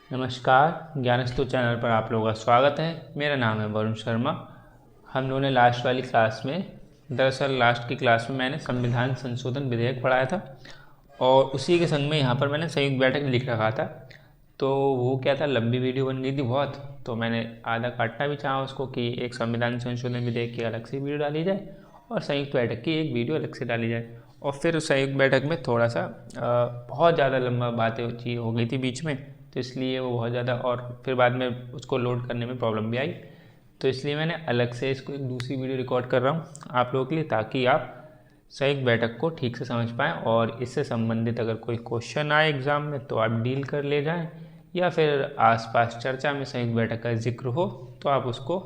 नमस्कार, ज्ञानस्तु चैनल पर आप लोगों का स्वागत है। मेरा नाम है वरुण शर्मा। हम लोगों ने लास्ट वाली क्लास में, दरअसल लास्ट की क्लास में मैंने संविधान संशोधन विधेयक पढ़ाया था और उसी के संग में यहाँ पर मैंने संयुक्त बैठक लिख रखा था। तो वो क्या था, लंबी वीडियो बन गई थी बहुत, तो मैंने आधा काटना भी चाहा उसको कि एक संविधान संशोधन विधेयक की अलग से वीडियो डाली जाए और संयुक्त बैठक की एक वीडियो अलग से डाली जाए। और फिर उस संयुक्त बैठक में थोड़ा सा बहुत ज़्यादा लंबा बातें हो गई थी बीच में, तो इसलिए वो बहुत ज़्यादा, और फिर बाद में उसको लोड करने में प्रॉब्लम भी आई। तो इसलिए मैंने अलग से इसको एक दूसरी वीडियो रिकॉर्ड कर रहा हूँ आप लोगों के लिए, ताकि आप संयुक्त बैठक को ठीक से समझ पाएँ और इससे संबंधित अगर कोई क्वेश्चन आए एग्ज़ाम में तो आप डील कर ले जाएं, या फिर आसपास चर्चा में संयुक्त बैठक का जिक्र हो तो आप उसको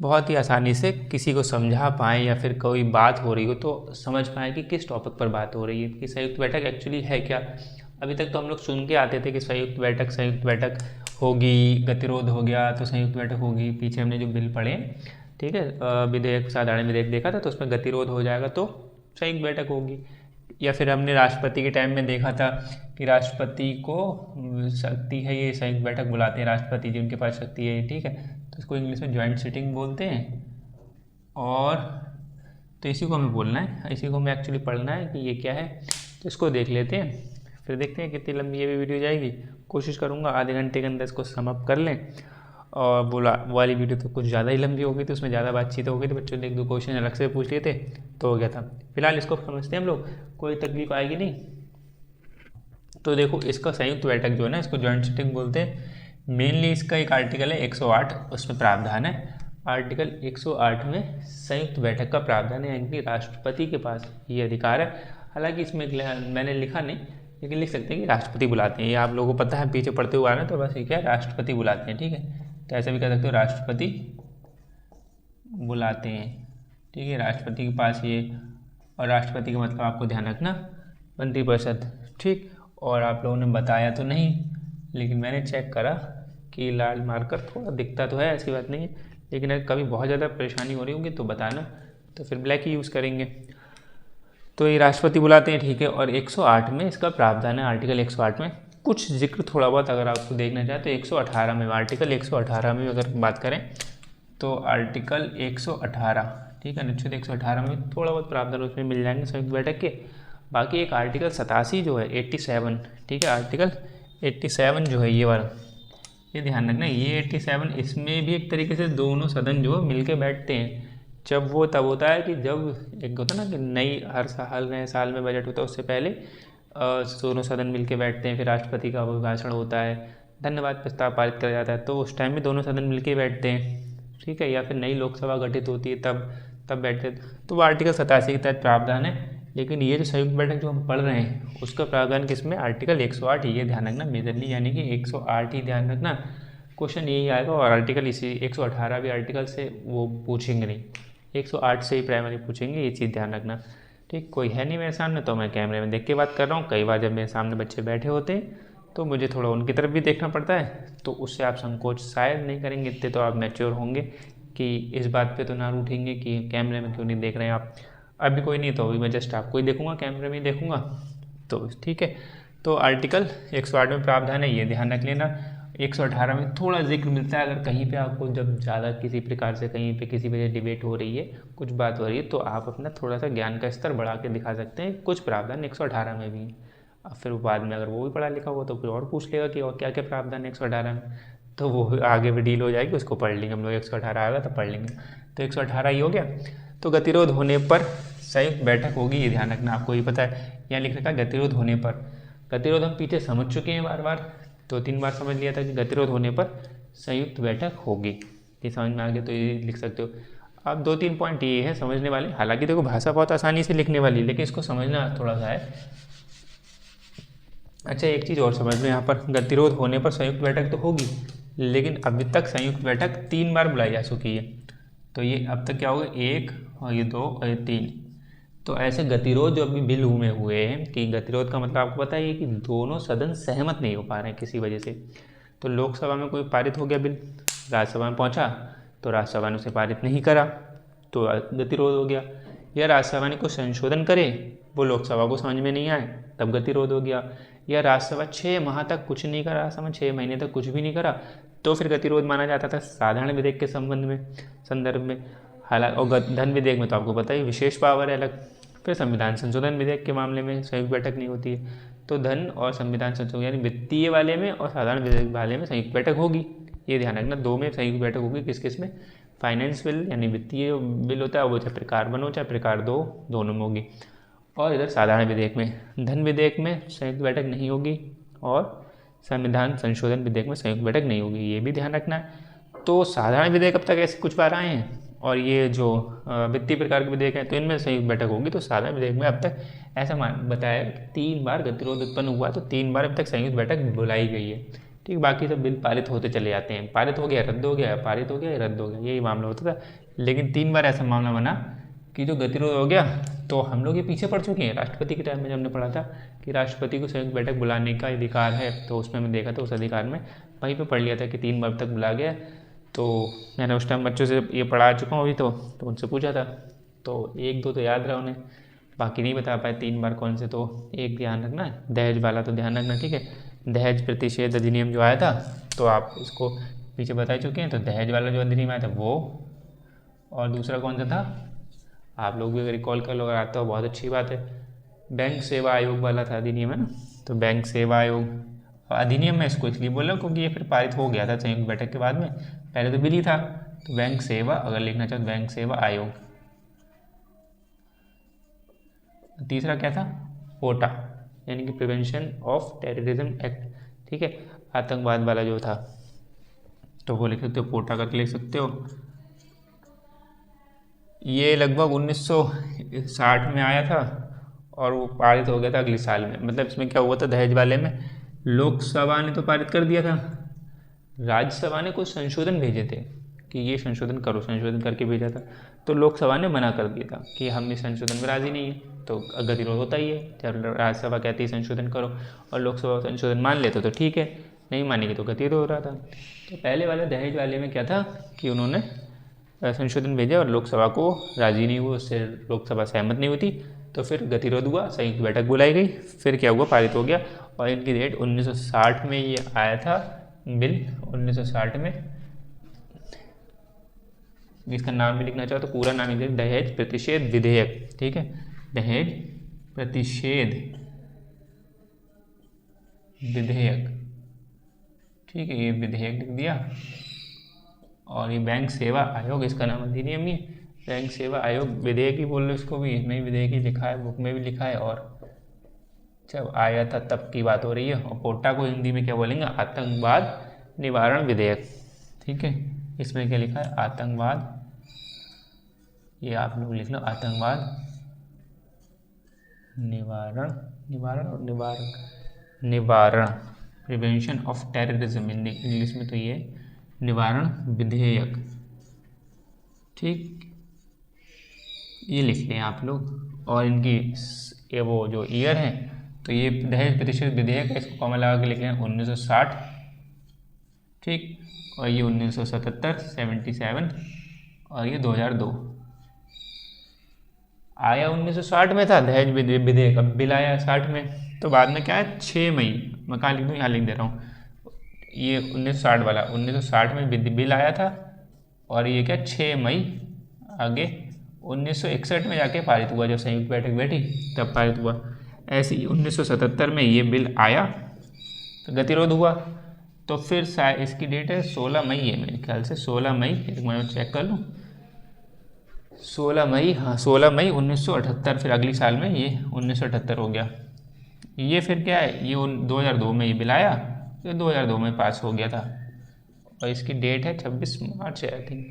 बहुत ही आसानी से किसी को समझा पाएँ, या फिर कोई बात हो रही हो तो समझ पाएँ कि किस टॉपिक पर बात हो रही है, कि संयुक्त बैठक एक्चुअली है क्या। अभी तक तो हम लोग सुन के आते थे कि संयुक्त बैठक होगी, गतिरोध हो गया तो संयुक्त बैठक होगी। पीछे हमने जो बिल पढ़े, ठीक है, विधेयक, साधारण विधेयक देखा था, तो उसमें गतिरोध हो जाएगा तो संयुक्त बैठक होगी। या फिर हमने राष्ट्रपति के टाइम में देखा था कि राष्ट्रपति को शक्ति है, ये संयुक्त बैठक बुलाते हैं राष्ट्रपति जी, उनके पास शक्ति है, ठीक है, तो इसको इंग्लिश में जॉइंट सिटिंग बोलते हैं। और तो इसी को हमें बोलना है, इसी को हमें एक्चुअली पढ़ना है कि ये क्या है। तो इसको देख लेते हैं, फिर देखते हैं कितनी लंबी ये भी वीडियो जाएगी। कोशिश करूँगा आधे घंटे के अंदर इसको सम अप कर लें। और बोला वाली वीडियो तो कुछ ज़्यादा ही लंबी हो गई थी, उसमें ज़्यादा बातचीत हो गई थी, बच्चों ने एक दो क्वेश्चन अलग से पूछ लिए थे तो हो गया था। फिलहाल इसको समझते हैं हम लोग, कोई तकलीफ आएगी नहीं। तो देखो, इसका संयुक्त बैठक जो है ना, इसको जॉइंट सिटिंग बोलते हैं। मेनली इसका एक आर्टिकल है 108, उसमें प्रावधान है, आर्टिकल 108 में संयुक्त बैठक का प्रावधान है, यानी कि राष्ट्रपति के पास ये अधिकार है। हालांकि इसमें मैंने लिखा नहीं, लेकिन लिख सकते हैं कि राष्ट्रपति बुलाते हैं। ये आप लोगों को पता है, पीछे पढ़ते हुए आ रहे हैं, तो बस ये क्या है, राष्ट्रपति बुलाते हैं, ठीक है। तो ऐसा भी कह सकते हो, राष्ट्रपति बुलाते हैं, ठीक है, राष्ट्रपति के पास ये। और राष्ट्रपति का मतलब आपको ध्यान रखना, मंत्रिपरिषद, ठीक। और आप लोगों ने बताया तो नहीं, लेकिन मैंने चेक करा कि लाल मार्कर थोड़ा दिखता तो है, ऐसी बात नहीं है, लेकिन अगर कभी बहुत ज़्यादा परेशानी हो रही होगी तो बताना, तो फिर ब्लैक ही यूज़ करेंगे। तो ये राष्ट्रपति बुलाते हैं, ठीक है। और 108 में इसका प्रावधान है, आर्टिकल 108 में कुछ जिक्र थोड़ा बहुत अगर आपको देखना चाहे तो 118 में, आर्टिकल 118 में अगर बात करें तो आर्टिकल 118, ठीक है, अनुच्छेद 118 में थोड़ा बहुत प्रावधान उसमें मिल जाएंगे संयुक्त बैठक के। बाकी एक आर्टिकल 87 जो है, 87, ठीक है, आर्टिकल 87 जो है ये वाला, ये ध्यान रखना, ये 87, इसमें भी एक तरीके से दोनों सदन जो मिल के बैठते हैं। जब वो तब होता है कि जब एक होता है ना कि नई हर साल नए साल में बजट होता है, उससे पहले दोनों सदन मिल के बैठते हैं, फिर राष्ट्रपति का अभिभाषण होता है, धन्यवाद प्रस्ताव पारित किया जाता है, तो उस टाइम में दोनों सदन मिल के बैठते हैं, ठीक है। या फिर नई लोकसभा गठित होती है तब बैठते हैं, तो वो आर्टिकल 87 के तहत प्रावधान है। लेकिन ये जो संयुक्त बैठक जो हम पढ़ रहे हैं उसका प्रावधान किस में, आर्टिकल 108, ये ध्यान रखना मेजरली, यानी कि 108 ही ध्यान रखना, क्वेश्चन यही आएगा। और आर्टिकल इसी 118 भी आर्टिकल से वो पूछेंगे नहीं, 108 से ही प्राइमरी पूछेंगे, ये चीज़ ध्यान रखना, ठीक। कोई है नहीं मेरे सामने तो मैं कैमरे में देख के बात कर रहा हूँ। कई बार जब मेरे सामने बच्चे बैठे होते हैं तो मुझे थोड़ा उनकी तरफ भी देखना पड़ता है, तो उससे आप संकोच शायद नहीं करेंगे, इतने तो आप मैच्योर होंगे कि इस बात पे तो ना रूठेंगे कि कैमरे में क्यों नहीं देख रहे हैं आप। अभी कोई नहीं तो अभी मैं जस्ट आपको ही देखूंगा, कैमरे में ही देखूंगा, तो ठीक है। तो आर्टिकल 108 में प्रावधान है, ये ध्यान रख लेना। 118 में थोड़ा जिक्र मिलता है, अगर कहीं पे आपको जब ज़्यादा किसी प्रकार से कहीं पे किसी वजह डिबेट हो रही है, कुछ बात हो रही है, तो आप अपना थोड़ा सा ज्ञान का स्तर बढ़ा के दिखा सकते हैं, कुछ प्रावधान 118 में भी है। अब फिर बाद में अगर वो भी पढ़ा लिखा हुआ तो फिर और पूछ लेगा कि और क्या क्या प्रावधान है 118 में, तो वो आगे भी डील हो जाएगी, उसको पढ़ लेंगे हम लोग, 118 आएगा तो पढ़ लेंगे। तो 118 ही हो गया। तो गतिरोध होने पर संयुक्त बैठक होगी, ये ध्यान रखना, आपको ये पता है, यहाँ लिख रखा है गतिरोध होने पर। गतिरोध हम पीछे समझ चुके हैं बार बार, 2-3 बार समझ लिया था कि गतिरोध होने पर संयुक्त बैठक होगी, ये समझ में आ गया तो ये लिख सकते हो। अब 2-3 पॉइंट ये है समझने वाले, हालांकि देखो भाषा बहुत आसानी से लिखने वाली है, लेकिन इसको समझना थोड़ा सा है। अच्छा, एक चीज़ और समझ लो, यहाँ पर गतिरोध होने पर संयुक्त बैठक तो होगी, लेकिन अभी तक संयुक्त बैठक 3 बार बुलाई जा चुकी है। तो ये अब तक क्या होगा, 1 और ये 2 और ये 3। तो ऐसे गतिरोध जो अभी बिल में हुए हैं, कि गतिरोध का मतलब आपको पता है कि दोनों सदन सहमत नहीं हो पा रहे हैं किसी वजह से। तो लोकसभा में कोई पारित हो गया बिल, राज्यसभा में पहुंचा तो राज्यसभा ने उसे पारित नहीं करा, तो गतिरोध हो गया। या राज्यसभा ने कुछ संशोधन करे, वो लोकसभा को समझ में नहीं आए, तब गतिरोध हो गया। या राज्यसभा 6 माह तक कुछ नहीं करा, राज्यसभा 6 महीने तक कुछ भी नहीं करा, तो फिर गतिरोध माना जाता था साधारण विधेयक के संदर्भ में। हालांकि और धन विधेयक में तो आपको पता ही विशेष पावर है अलग। फिर संविधान संशोधन विधेयक के मामले में संयुक्त बैठक नहीं होती है। तो धन और संविधान संशोधन यानी वित्तीय वाले में और साधारण विधेयक वाले में संयुक्त बैठक होगी, ये ध्यान रखना। 2 में संयुक्त बैठक होगी, किस किस में? फाइनेंस बिल यानी वित्तीय बिल होता है वो, चाहे प्रकार 1 हो चाहे प्रकार 2, दोनों में होगी। और इधर साधारण विधेयक में, धन विधेयक में संयुक्त बैठक नहीं होगी और संविधान संशोधन विधेयक में संयुक्त बैठक नहीं होगी, ये भी ध्यान रखना है। तो साधारण विधेयक अब तक ऐसे कुछ बार आए हैं और ये जो वित्तीय प्रकार के विधेयक हैं तो इनमें संयुक्त बैठक होगी। तो साधारण विधेयक में अब तक ऐसा बताया 3 बार गतिरोध उत्पन्न हुआ, तो 3 बार अब तक संयुक्त बैठक बुलाई गई है। ठीक, बाकी सब बिल पारित होते चले जाते हैं, पारित हो गया रद्द हो गया, पारित हो गया रद्द हो गया, यही मामला होता था। लेकिन 3 बार ऐसा मामला बना कि जो गतिरोध हो गया, तो हम लोग ये पीछे पड़ चुके हैं। राष्ट्रपति के टाइम में जब हमने पढ़ा था कि राष्ट्रपति को संयुक्त बैठक बुलाने का अधिकार है, तो उसमें हमने देखा था उस अधिकार में वहीं पे पढ़ लिया था कि 3 बार तक बुला गया। तो मैंने उस टाइम बच्चों से ये पढ़ा चुका हूँ अभी, तो उनसे पूछा था, तो 1-2 तो याद रहा उन्हें, बाकी नहीं बता पाए 3 बार कौन से। तो एक ध्यान रखना, दहेज वाला तो ध्यान रखना, ठीक है। दहेज प्रतिषेध अधिनियम जो आया था, तो आप इसको पीछे बता चुके हैं। तो दहेज वाला जो अधिनियम आया था वो, और दूसरा कौन सा था आप लोग भी अगर रिकॉल कर लो, अगर आता हो बहुत अच्छी बात है, बैंक सेवा आयोग वाला था अधिनियम, है ना। तो बैंक सेवा आयोग अधिनियम मैं इसको इसलिए बोल रहा हूँ क्योंकि ये फिर पारित हो गया था संयुक्त बैठक के बाद में, पहले तो बिल ही था। तो बैंक सेवा अगर लिखना चाहो तो बैंक सेवा आयोग। तीसरा क्या था? पोटा यानी कि प्रिवेंशन ऑफ टेररिज्म एक्ट, ठीक है, आतंकवाद वाला जो था, तो वो लिख सकते हो, पोटा करके लिख सकते हो। ये लगभग 1960 में आया था और वो पारित हो गया था अगले साल में। मतलब इसमें क्या हुआ था, दहेज वाले में लोकसभा ने तो पारित कर दिया था, राज्यसभा ने कुछ संशोधन भेजे थे कि ये संशोधन करो, संशोधन करके भेजा था। तो लोकसभा ने मना कर दिया था कि हम इस संशोधन में राज़ी नहीं है, तो गतिरोध होता ही है जब राज्यसभा कहती है संशोधन करो और लोकसभा संशोधन मान लेते तो ठीक है, नहीं मानेगी तो गतिरोध हो रहा था। तो पहले वाले दहेज वाले में क्या था कि उन्होंने संशोधन भेजा और लोकसभा को राज़ी नहीं हुआ, उससे लोकसभा सहमत नहीं होती, तो फिर गतिरोध हुआ, संयुक्त बैठक बुलाई गई, फिर क्या हुआ, पारित हो गया। और इनकी डेट 1960 में ये आया था बिल, 1960 में। इसका नाम भी लिखना चाहो तो पूरा नाम लिखिए, दहेज प्रतिषेध विधेयक, ठीक है, दहेज प्रतिषेध विधेयक, ठीक है, ये विधेयक लिख दिया। और ये बैंक सेवा आयोग, इसका नाम अधिनियम ही है, बैंक सेवा आयोग विधेयक ही बोल लो इसको भी, इसमें भी विधेयक ही लिखा है, बुक में भी लिखा है, और जब आया था तब की बात हो रही है। और पोटा को हिंदी में क्या बोलेंगे, आतंकवाद निवारण विधेयक, ठीक है, इसमें क्या लिखा है, आतंकवाद, ये आप लोग लिख लो, आतंकवाद निवारण, निवारण और निवारण, प्रिवेंशन ऑफ टेररिज्म इंग्लिश में, तो ये निवारण विधेयक, ठीक, ये लिख लें आप लोग। और इनकी ये वो जो ईयर है, तो ये दहेज प्रतिषेध विधेयक है, इसको कॉमन लगा के लिख लें 1960, ठीक, और ये 1977 77, और ये 2002 आया 1960 में था दहेज विधेयक, अब बिल आया 60 में, तो बाद में क्या है 6 मई, मैं कहाँ लिख दूँ, यहाँ लिख दे रहा हूँ, ये 1960 वाला 1960 में बिल आया था, और ये क्या 6 मई आगे 1961 में जाके पारित हुआ, जब संयुक्त बैठक बैठी तब पारित हुआ। ऐसे ही 1977 में ये बिल आया, तो गतिरोध हुआ, तो फिर इसकी डेट है 16 मई है मेरे ख्याल से, 16 मई, एक मिनट चेक कर लूँ, 16 मई, हाँ 16 मई 1978, फिर अगली साल में ये 1978 हो गया। ये फिर क्या है, ये 2002 में ये बिल आया, तो 2002 में पास हो गया था, और इसकी डेट है 26 मार्च है, आई थिंक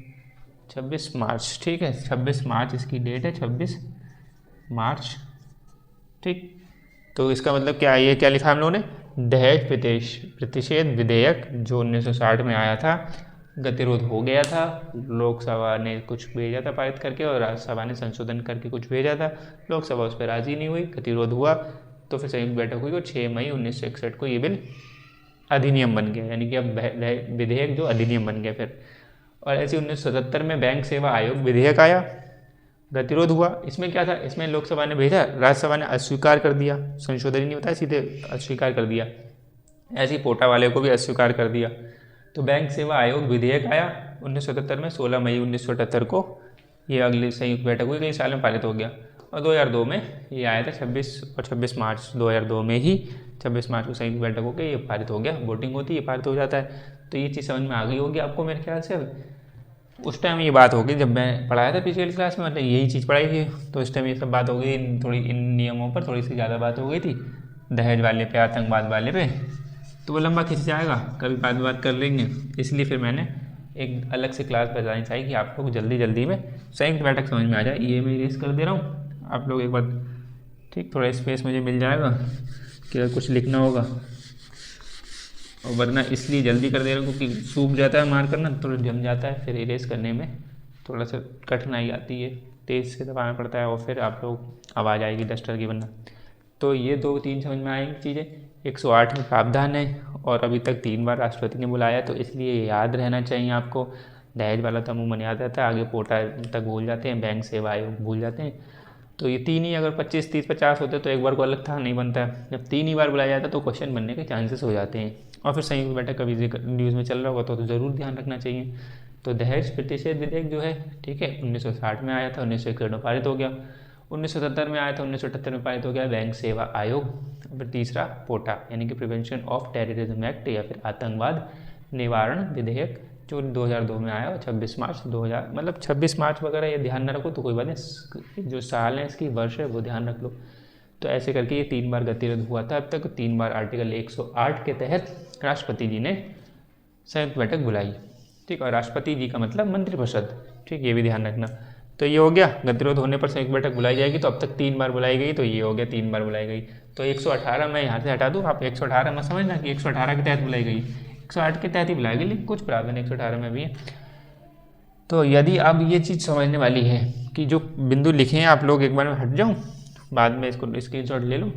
26 मार्च, ठीक है, 26 मार्च इसकी डेट है, 26 मार्च, ठीक। तो इसका मतलब क्या, ये क्या लिखा हम लोगों ने, दहेज प्रतिषेध विधेयक जो 1960 में आया था, गतिरोध हो गया था, लोकसभा ने कुछ भेजा था पारित करके, और राज्यसभा ने संशोधन करके कुछ भेजा था, लोकसभा उस पर राजी नहीं हुई, गतिरोध हुआ, तो फिर संयुक्त बैठक हुई और 6 मई 1961 को ये बिल अधिनियम बन गया, यानी कि अब विधेयक जो अधिनियम बन गया फिर। और ऐसे 1977 में बैंक सेवा आयोग विधेयक आया, गतिरोध हुआ। इसमें क्या था, इसमें लोकसभा ने भेजा, राज्यसभा ने अस्वीकार कर दिया, संशोधन ही नहीं बताया, सीधे अस्वीकार कर दिया। ऐसे ही पोटा वाले को भी अस्वीकार कर दिया। तो बैंक सेवा आयोग विधेयक आया 1977 में, 16 मई 1978 को ये अगली संयुक्त बैठक हुई, कई साल में पारित हो गया। और 2002 में ये आया था 26 मार्च 2002 में ही, 26 मार्च को संयुक्त बैठक होकर ये पारित हो गया, वोटिंग होती है, पारित हो जाता है। तो ये चीज़ समझ में आ गई होगी आपको मेरे ख्याल से। उस टाइम ये बात होगी जब मैं पढ़ाया था पिछली क्लास में, मतलब यही चीज़ पढ़ाई थी, तो उस टाइम ये सब बात हो गई, थोड़ी इन नियमों पर थोड़ी सी ज़्यादा बात हो गई थी, दहेज वाले पे, आतंकवाद वाले पे, तो वो लंबा खिंच जाएगा, कभी बात कर लेंगे। इसलिए फिर मैंने एक अलग से क्लास बतानी चाहिए कि आप लोग जल्दी में संयुक्त बैठक समझ में आ जाए। ये मैं इरेज कर दे रहा हूँ, आप लोग एक बार, ठीक, थोड़ा स्पेस मुझे मिल जाएगा कि अगर कुछ लिखना होगा, और वरना इसलिए जल्दी कर दे रहा हूँ क्योंकि सूख जाता है मार करना, थोड़ा जम जाता है, फिर इरेज करने में थोड़ा सा कठिनाई आती है, तेज़ से दबाना पड़ता है, और फिर आप लोग आवाज़ आएगी डस्टर की वरना। तो ये 2-3 समझ में आएंगी चीज़ें। 108 में प्रावधान है, और अभी तक 3 बार राष्ट्रपति ने बुलाया, तो इसलिए याद रहना चाहिए आपको। दहेज वाला तो अमूमन याद रहता है, आगे पोटा तक भूल जाते हैं, बैंक सेवा आयोग भूल जाते हैं। तो ये 3 ही, अगर 25, 30, 50 होते तो एक बार को अलग था, नहीं बनता है। जब 3 ही बार बुलाया जाता तो क्वेश्चन बनने के चांसेस हो जाते हैं। और फिर संयुक्त बैठक कभी न्यूज़ में चल रहा होगा तो ज़रूर ध्यान रखना चाहिए। तो दहेज प्रतिषेध विधेयक जो है, ठीक है, 1960 में आया था, 1961 में पारित हो गया, 1970 में आया था, 1978 में पारित हो गया बैंक सेवा आयोग। फिर तीसरा पोटा यानी कि प्रिवेंशन ऑफ टेररिज्म एक्ट या फिर आतंकवाद निवारण विधेयक जो 2002 में आया, और 26 मार्च 2000, मतलब 26 मार्च वगैरह ये ध्यान न रखो तो कोई बात नहीं, जो साल है इसकी, वर्ष है, वो ध्यान रख लो। तो ऐसे करके ये 3 बार गतिरोध हुआ था अब तक। 3 बार आर्टिकल 108 के तहत राष्ट्रपति जी ने संयुक्त बैठक बुलाई, ठीक। और राष्ट्रपति जी का मतलब मंत्रिपरिषद, ठीक, ये भी ध्यान रखना। तो ये हो गया, गतिरोध होने पर संयुक्त बैठक बुलाई जाएगी। तो अब तक 3 बार बुलाई गई, तो ये हो गया 3 बार बुलाई गई। तो 118 मैं यहाँ से हटा दूँ, आप 118 मत समझना कि 118 के तहत बुलाई गई, 108 के तहत ही बुलाई गई, लेकिन कुछ प्रावधान 118 में भी है। तो यदि अब ये चीज़ समझने वाली है कि जो बिंदु लिखे हैं आप लोग, एक बार में हट जाऊँ, बाद में इसको स्क्रीनशॉट ले लो,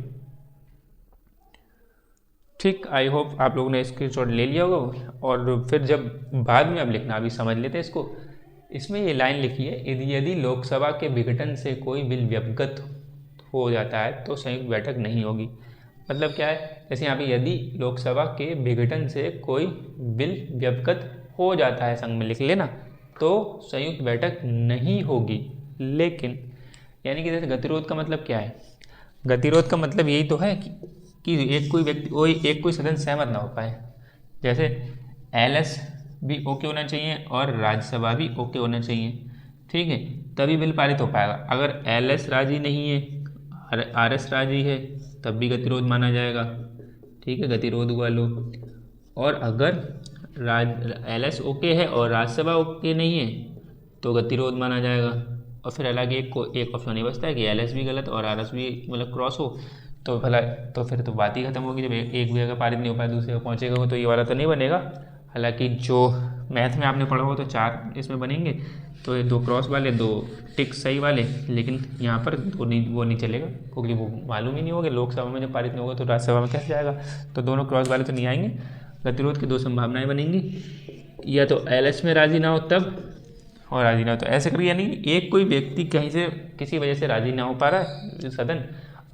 ठीक। आई होप आप लोगों ने स्क्रीनशॉट ले लिया होगा। और फिर जब बाद में अब लिखना, अभी समझ लेते हैं इसको। इसमें ये लाइन लिखी है, यदि लोकसभा के विघटन से कोई बिल व्यवगत हो जाता है तो संयुक्त बैठक नहीं होगी। मतलब क्या है, जैसे यहाँ पे यदि लोकसभा के विघटन से कोई बिल व्यवगत हो जाता है, संग में लिख लेना, तो संयुक्त बैठक नहीं होगी। लेकिन यानी कि जैसे गतिरोध का मतलब क्या है, गतिरोध का मतलब यही तो है कि एक कोई व्यक्ति, एक कोई सदन सहमत ना हो पाए। जैसे एलएस भी ओके होना चाहिए और राज्यसभा भी ओके होना चाहिए, ठीक है, तभी बिल पारित हो पाएगा। अगर एलएस राजी नहीं है, आरएस राजी है, तब भी गतिरोध माना जाएगा, ठीक है, गतिरोध हुआ लो। और अगर एलएस ओके है और राज्यसभा ओके नहीं है तो गतिरोध माना जाएगा। और फिर हालांकि एक ऑप्शन नहीं बचता है कि एलएस भी गलत और आरएस भी मतलब क्रॉस हो, तो भला, तो फिर तो बात ही खत्म होगी। जब एक भी अगर पारित नहीं हो पाया, दूसरे को पहुँचेगा तो ये वाला तो नहीं बनेगा। हालांकि जो मैथ में आपने पढ़ा हो तो 4 इसमें बनेंगे, तो ये 2 क्रॉस वाले, 2 टिक सही वाले, लेकिन यहाँ पर वो नहीं चलेगा क्योंकि वो मालूम ही नहीं होगा। लोकसभा में जब पारित नहीं होगा तो राज्यसभा में कैसे जाएगा, तो दोनों क्रॉस वाले तो नहीं आएंगे। गतिरोध की 2 संभावनाएं बनेंगी, या तो एलएस में राजी ना हो तब, और राजी ना हो तो ऐसे करिए। यानी एक कोई व्यक्ति कहीं से किसी वजह से राजी ना हो पा रहा है सदन,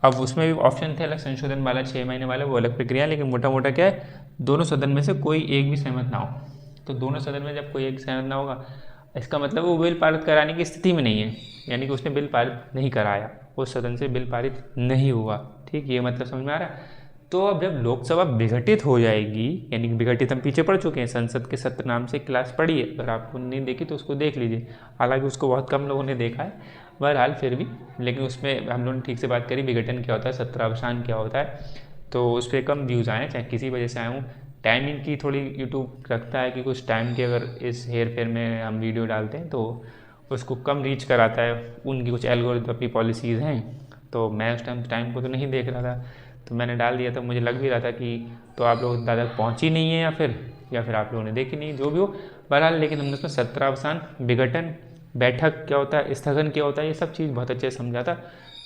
अब उसमें भी ऑप्शन थे अलग, संशोधन वाला 6 महीने वाला, वो अलग प्रक्रिया, लेकिन मोटा क्या है, दोनों सदन में से कोई एक भी सहमत ना हो। तो दोनों सदन में जब कोई एक सहमत ना होगा, इसका मतलब वो बिल पारित कराने की स्थिति में नहीं है, यानी कि उसने बिल पारित नहीं कराया, उस सदन से बिल पारित नहीं हुआ, ठीक, ये मतलब समझ में आ रहा है। तो अब जब लोकसभा विघटित हो जाएगी, यानी कि विघटित हम पीछे पढ़ चुके हैं, संसद के सत्र नाम से क्लास पढ़ी है, अगर आपको नहीं देखी तो उसको देख लीजिए, हालांकि उसको बहुत कम लोगों ने देखा है, बहरहाल फिर भी, लेकिन उसमें हम लोगों ने ठीक से बात करी, विघटन क्या होता है, सत्रावसान क्या होता है, तो उस पर कम व्यूज़ आए, चाहे किसी वजह से आए हूँ। टाइमिंग की थोड़ी यूट्यूब रखता है कि कुछ टाइम की अगर इस हेर फेर में हम वीडियो डालते हैं तो उसको कम रीच कराता है, उनकी कुछ एल्गोरिथम पॉलिसीज़ हैं। तो मैं उस टाइम को तो नहीं देख रहा था, तो मैंने डाल दिया, तो मुझे लग भी रहा था कि तो आप लोग ज़्यादा पहुँची नहीं है, या फिर आप लोगों ने देखी नहीं, जो भी हो बहरहाल। लेकिन हमने उसमें सत्रावसान, विघटन, बैठक क्या होता है, स्थगन क्या होता है, ये सब चीज़ बहुत अच्छे से समझा था।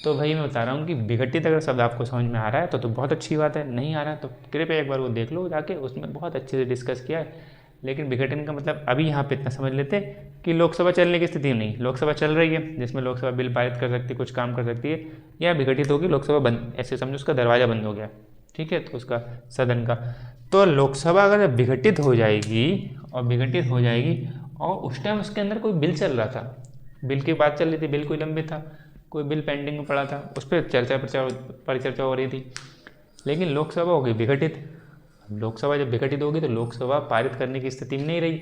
तो भाई मैं बता रहा हूँ कि विघटित अगर शब्द आपको समझ में आ रहा है तो बहुत अच्छी बात है, नहीं आ रहा है तो कृपया एक बार वो देख लो जाके, उसमें बहुत अच्छे से डिस्कस किया है लेकिन विघटन का मतलब अभी यहाँ पे इतना समझ लेते हैं कि लोकसभा चलने की स्थिति में नहीं, लोकसभा चल रही है जिसमें लोकसभा बिल पारित कर सकती है, कुछ काम कर सकती है, या विघटित होगी, लोकसभा बंद, ऐसे समझो उसका दरवाज़ा बंद हो गया, ठीक है, तो उसका सदन का, तो लोकसभा अगर विघटित हो जाएगी और उस टाइम उसके अंदर कोई बिल चल रहा था, बिल की बात चल रही थी, बिल कोई लंबित था, कोई बिल पेंडिंग में पड़ा था, उस पर परिचर्चा हो रही थी, लेकिन लोकसभा होगी विघटित। लोकसभा जब विघटित होगी तो लोकसभा पारित करने की स्थिति में नहीं रही,